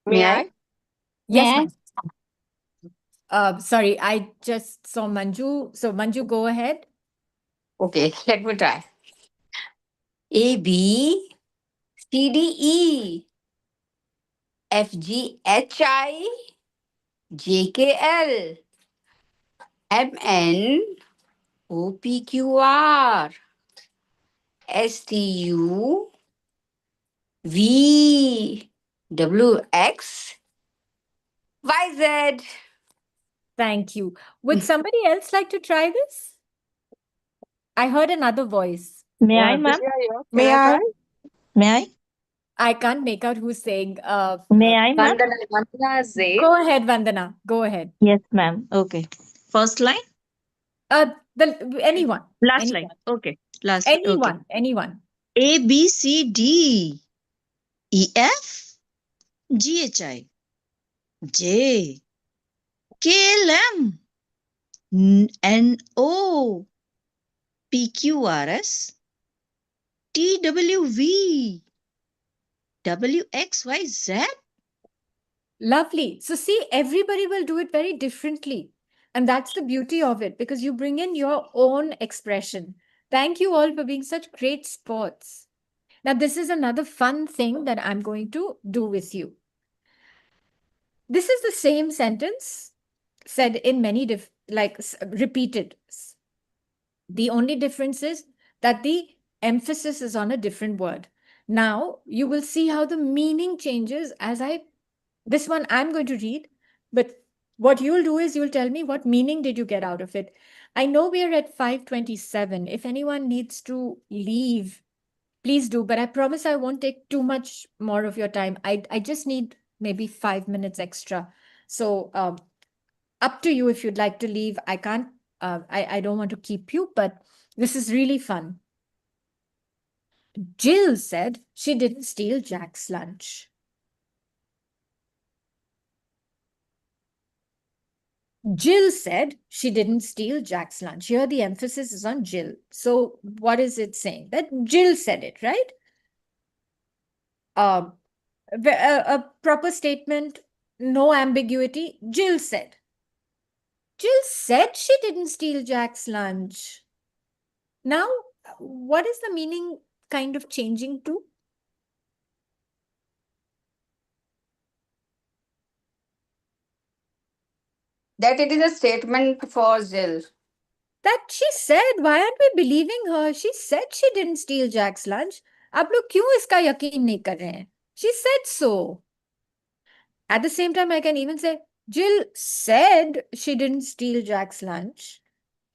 May I? Yes, ma'am. Sorry, I just saw Manju. So Manju, go ahead. Okay, let me try. A B C D E F G H I J K L M N O P Q R S T U V W X Y Z. Thank you. Would somebody else like to try this? I heard another voice. May I, ma'am? Divya here. Can May I I? try? May I? I can't make out who's saying. May I, ma'am? Vandana Zaid. Go ahead, Vandana. Go ahead. Yes, ma'am. Okay. First line? Anyone. Last line. Anyone. Okay. Last line. Okay. Anyone. A, B, C, D, E, F, G, H, I, J, K, L, M, N, O, P, Q, R, S, T, W, V, W, X, Y, Z. Lovely. So see, everybody will do it very differently. And that's the beauty of it because you bring in your own expression. Thank you all for being such great sports. Now, this is another fun thing that I'm going to do with you. This is the same sentence said in many repeated. The only difference is that the emphasis is on a different word. Now, you will see how the meaning changes as this one I'm going to read, but what you'll do is you'll tell me what meaning did you get out of it. I know we are at 5:27. If anyone needs to leave, please do, but I promise I won't take too much more of your time. I just need maybe 5 minutes extra. So up to you if you'd like to leave. I can't, I don't want to keep you, but this is really fun. Jill said she didn't steal Jack's lunch. Jill said she didn't steal Jack's lunch. Here the emphasis is on Jill. So what is it saying? That Jill said it, right? A proper statement, no ambiguity. Jill said. Jill said she didn't steal Jack's lunch. Now, what is the meaning kind of changing to? That it is a statement for Jill. That she said, why aren't we believing her? She said she didn't steal Jack's lunch. आप लोग क्यों इसका यकीन नहीं कर रहे हैं? She said so. At the same time, I can even say, Jill said she didn't steal Jack's lunch.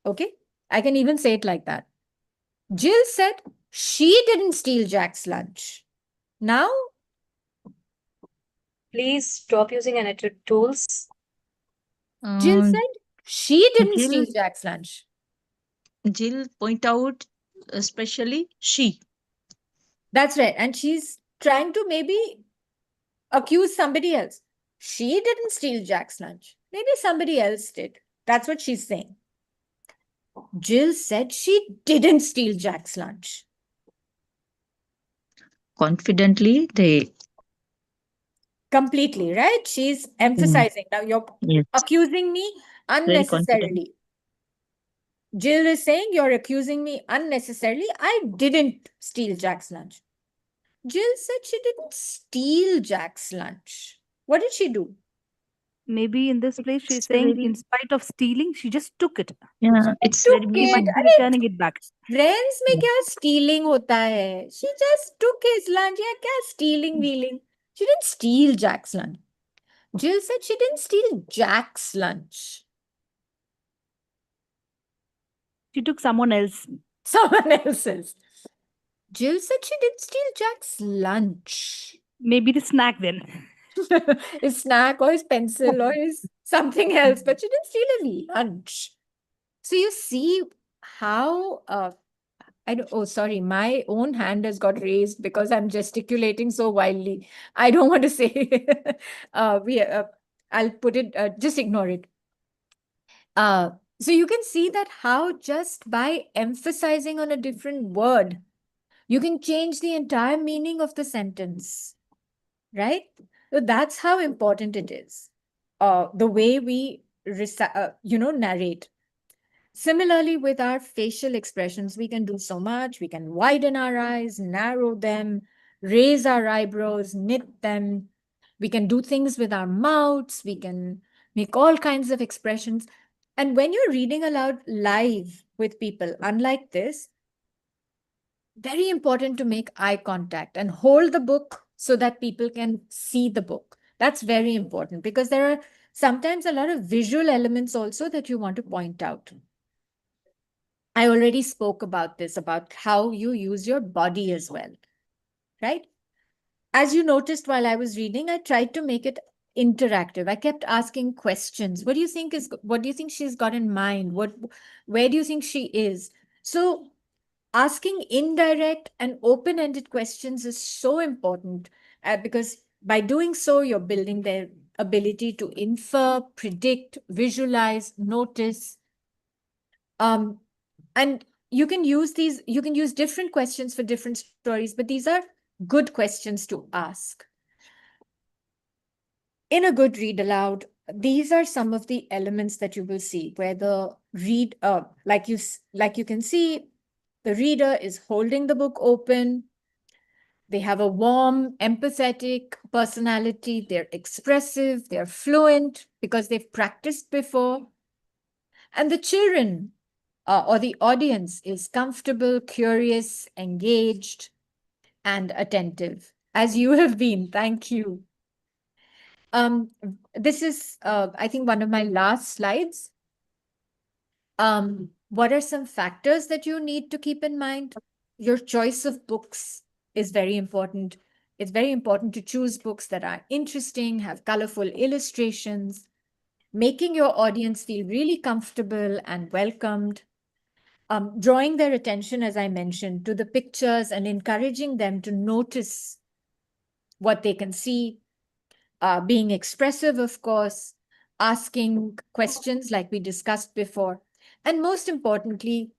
Okay, I can even say it like that. Jill said she didn't steal Jack's lunch. Now, Please stop using edited tools. Jill Uh, said she didn't Jill, steal Jack's lunch. Jill point out, especially she. That's right. And she's trying to maybe accuse somebody else. She didn't steal Jack's lunch. Maybe somebody else did. That's what she's saying. Jill said she didn't steal Jack's lunch. Confidently, they. Completely, right? She's emphasizing. Now you're Yes, accusing me very confident. unnecessarily. Jill is saying you're accusing me unnecessarily. I didn't steal Jack's lunch. Jill said she didn't steal Jack's lunch. What did she do? Maybe in this place, she's It's a saying, very, in spite of stealing, she just took it. yeah, it's very Took She it. might basic. be अरे returning it back. friends में क्या stealing होता है? She just took his lunch. Yeah, क्या stealing wheeling? She didn't steal Jack's lunch. Jill said she didn't steal Jack's lunch. She took someone else. Someone else's. Jill said she didn't steal Jack's lunch. Maybe the snack then. His snack or his pencil or his something else, but she didn't steal his lunch. So you see how I don't, oh, sorry, my own hand has got raised because I'm gesticulating so wildly. I don't want to say. I'll put it. Just ignore it. So you can see that how just by emphasizing on a different word, you can change the entire meaning of the sentence, right? So that's how important it is. The way we narrate. Similarly, with our facial expressions, we can do so much. We can widen our eyes, narrow them, raise our eyebrows, knit them. We can do things with our mouths. We can make all kinds of expressions. And when you're reading aloud live with people, unlike this, very important to make eye contact and hold the book so that people can see the book. That's very important because there are sometimes a lot of visual elements also that you want to point out. I already spoke about this, about how you use your body as well, right? As you noticed while I was reading, I tried to make it interactive. I kept asking questions. What do you think she's got in mind? Where do you think she is? So asking indirect and open-ended questions is so important because by doing so, you're building their ability to infer, predict, visualize, notice. And you can use different questions for different stories, but these are good questions to ask. In a good read aloud, these are some of the elements that you will see where the like you can see, the reader is holding the book open. They have a warm, empathetic personality. They're expressive, they're fluent because they've practiced before. And the children or the audience is comfortable, curious, engaged, and attentive, as you have been. Thank you. This is, I think, one of my last slides. What are some factors that you need to keep in mind? Your choice of books is very important. It's very important to choose books that are interesting, have colorful illustrations, making your audience feel really comfortable and welcomed. Drawing their attention, as I mentioned, to the pictures and encouraging them to notice what they can see, being expressive, of course, asking questions like we discussed before, and most importantly,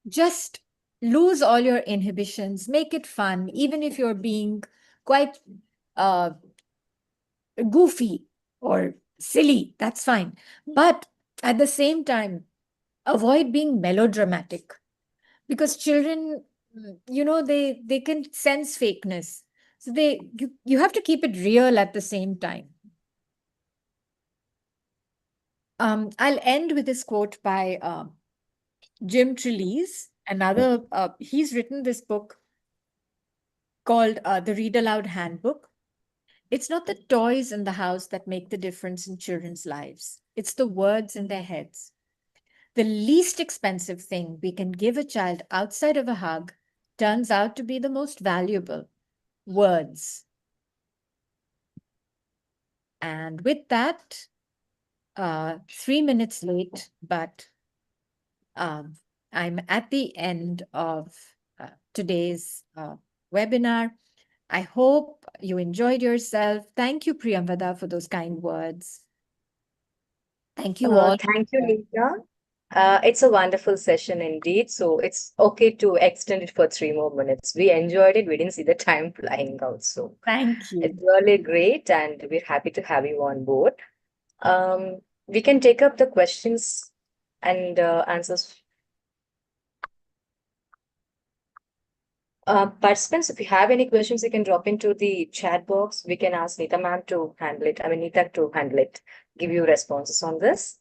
just lose all your inhibitions, make it fun, even if you're being quite uh, goofy or silly, that's fine. But at the same time, avoid being melodramatic because children, they can sense fakeness. So you have to keep it real at the same time. I'll end with this quote by Jim Trelease. He's written this book called The Read Aloud Handbook. It's not the toys in the house that make the difference in children's lives, it's the words in their heads. The least expensive thing we can give a child outside of a hug turns out to be the most valuable: words. And with that, 3 minutes late, but I'm at the end of today's webinar. I hope you enjoyed yourself. Thank you, Priyamvada, for those kind words. Thank you all. Thank you, Neeta. It's a wonderful session indeed. So it's okay to extend it for 3 more minutes. We enjoyed it. We didn't see the time flying out. So Thank you. it's really great, and we're happy to have you on board. We can take up the questions and answers. Participants, if you have any questions, you can drop into the chat box. We can ask Neeta ma'am to handle it. I mean, Neeta to handle it, give you responses on this.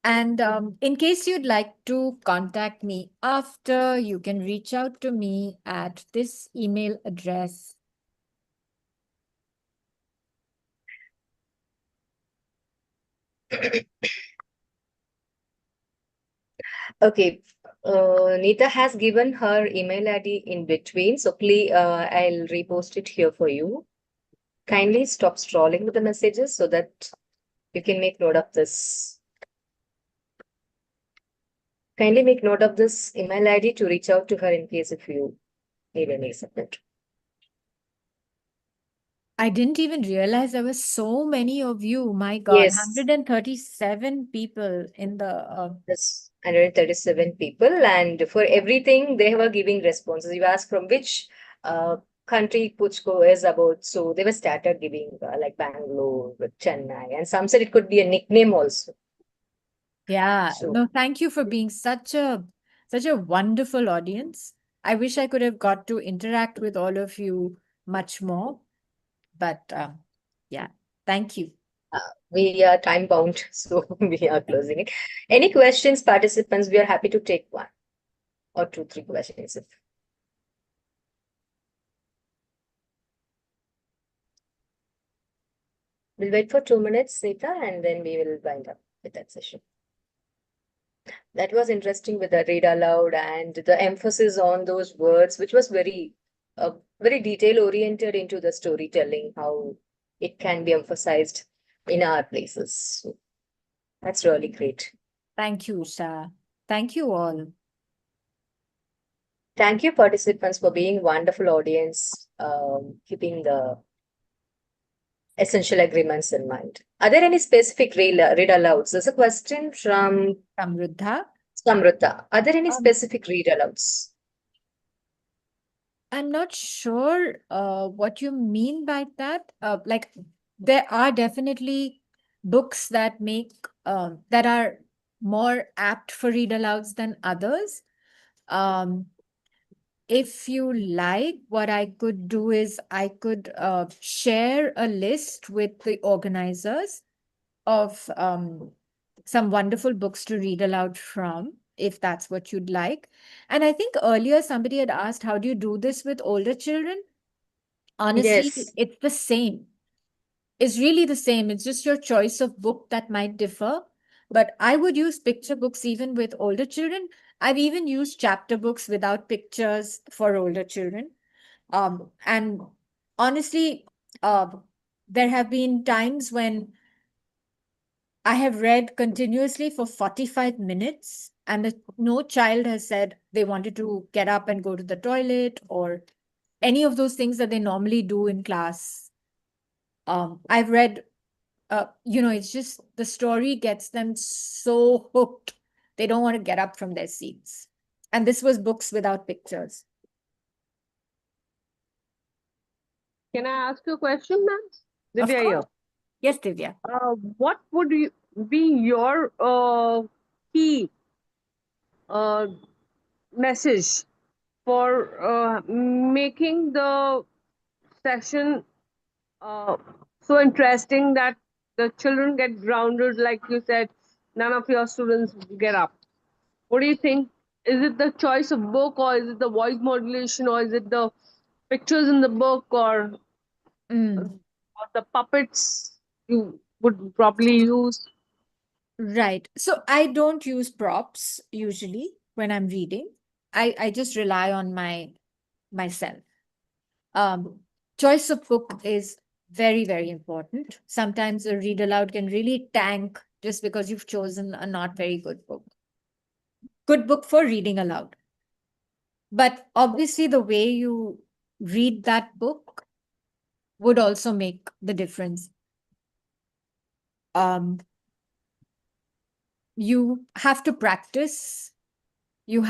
And in case you'd like to contact me after, you can reach out to me at this email address. Okay, Neeta has given her email ID in between, so please, I'll repost it here for you. Kindly stop scrolling with the messages so that you can make note of this. Kindly make note of this email ID to reach out to her in case if you need any support. I didn't even realize there were so many of you. My God, Yes. 137 people in the. Yes, 137 people, and for everything they were giving responses. You asked from which country Puchko is about, so they were started giving like Bangalore, Chennai, and some said it could be a nickname also. Yeah, So no, thank you for being such a wonderful audience. I wish I could have got to interact with all of you much more, but yeah, thank you. we are time bound, so we are closing it. Any questions, participants? We are happy to take one or two, three questions. We'll wait for 2 minutes, Sita, and then we will wind up with that session. That was interesting with the read aloud and the emphasis on those words, which was very detail oriented into the storytelling, how it can be emphasized in our places. So that's really great. Thank you, Usha. Thank you all. Thank you, participants, for being wonderful audience, keeping the essential agreements in mind. Are there any specific read alouds? There's a question from Samruddha. Samruddha. Are there any specific read alouds? I'm not sure what you mean by that. Like, there are definitely books that that are more apt for read alouds than others. If you like, what I could do is I could share a list with the organizers of some wonderful books to read aloud from, if that's what you'd like. And I think earlier somebody had asked, how do you do this with older children? Honestly, Yes. it's the same. It's really the same. It's just your choice of book that might differ. But I would use picture books even with older children. I've even used chapter books without pictures for older children. And honestly, there have been times when I have read continuously for 45 minutes, and no child has said they wanted to get up and go to the toilet or any of those things that they normally do in class. I've read, it's just the story gets them so hooked, they don't want to get up from their seats. And this was books without pictures. Can I ask you a question, ma'am? Of Divya here. course. Yes, Divya. What would be your key message for making the session so interesting that the children get grounded? Like you said, none of your students get up. What do you think? Is it the choice of book, or is it the voice modulation, or is it the pictures in the book, or or the puppets you would probably use? Right. So I don't use props usually when I'm reading. I just rely on myself. Um, Choice of book is very, very important. Sometimes a read aloud can really tank just because you've chosen a not very good book. Good book for reading aloud. But obviously, the way you read that book would also make the difference. Um, you have to practice. You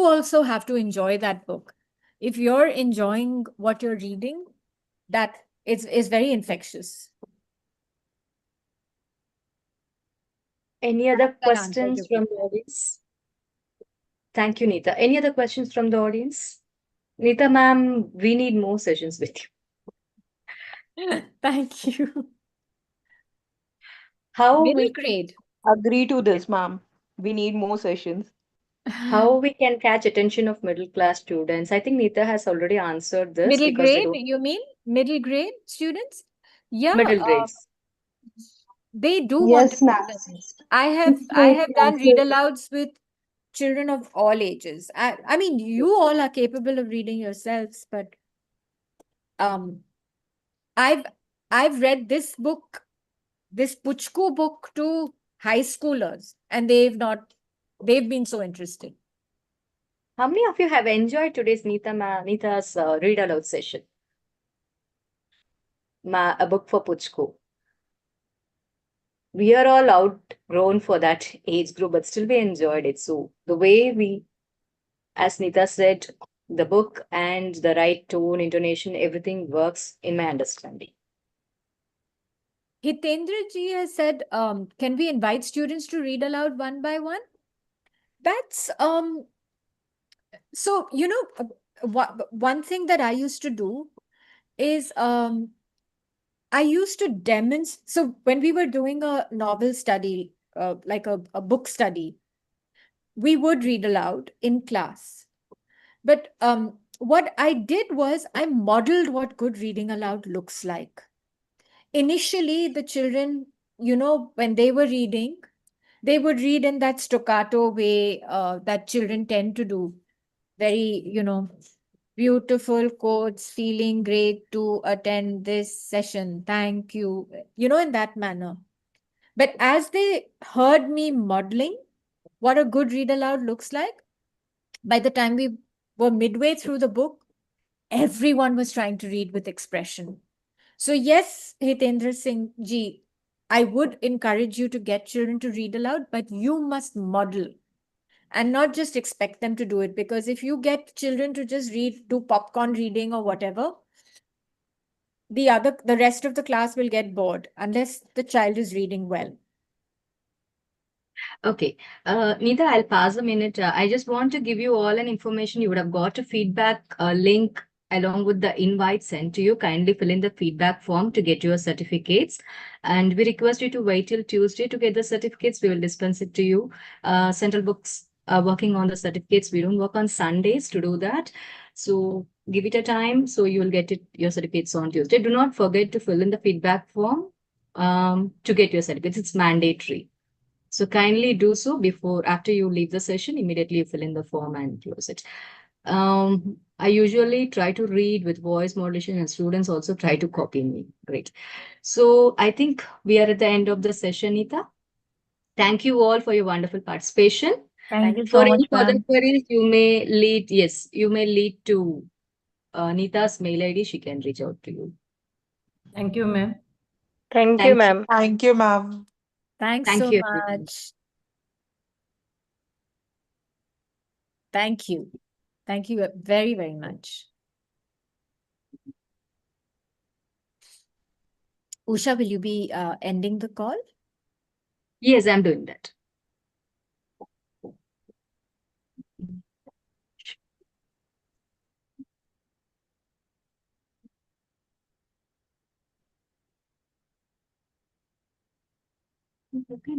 also have to enjoy that book. If you're enjoying what you're reading, that is very infectious. Any I other hope that answers questions your from the audience? Thank you, Neeta. Any other questions from the audience? Neeta ma'am, we need more sessions with you. question. Thank you. How Middle we grade. Agree to this, ma'am. We need more sessions. how we can catch attention of middle class students? I think Neeta has already answered this Middle because they grade, don't you mean? Middle grade students? Yeah, middle grades. they do want to Yes, ma'am. listen. I have Sixth I grade have done read classes. alouds with children of all ages. I mean, you all are capable of reading yourselves, but um, I've I've read this book, this Puchku book to high schoolers, and they've been so interested. How many of you have enjoyed today's Neeta's read aloud session? A book for Puchko. We are all outgrown for that age group, but still we enjoyed it. So the way we, as Neeta said, the book and the right tone, intonation, everything works in my understanding. Hitendra ji has said, can we invite students to read aloud one by one? That's so one thing that I used to do is I used to demonstrate. So when we were doing a novel study, like a book study, we would read aloud in class. But what I did was I modeled what good reading aloud looks like. Initially, the children, when they were reading, they would read in that staccato way that children tend to do. Very, beautiful quotes, feeling great to attend this session. Thank you. In that manner. But as they heard me modeling what a good read aloud looks like, by the time we were midway through the book, everyone was trying to read with expression. So, yes, Hitendra Singh ji, I would encourage you to get children to read aloud, but you must model and not just expect them to do it. Because if you get children to just do popcorn reading or whatever, the rest of the class will get bored unless the child is reading well. Okay. Neeta, I'll pass a minute. I just want to give you all an information. You would have got a feedback link along with the invite sent to you. Kindly fill in the feedback form to get your certificates. And we request you to wait till Tuesday to get the certificates. We will dispense it to you. Central Books are working on the certificates. We don't work on Sundays to do that. So give it a time. So you will get your certificates on Tuesday. Do not forget to fill in the feedback form to get your certificates. It's mandatory. So kindly do so after you leave the session, immediately you fill in the form and close it. I usually try to read with voice modulation and students also try to copy me. Great. So I think we are at the end of the session, Nita. Thank you all for your wonderful participation. Thank you For so much, any further ma'am. queries, you may lead to Nita's mail ID. She can reach out to you. Thank you, ma'am. Thank you, Thank you. ma'am. Thank you, ma'am. Thanks Thank so you, everyone. much. Thank you. Thank you very, very much. Usha, will you be ending the call? Yes, I'm doing that. Okay,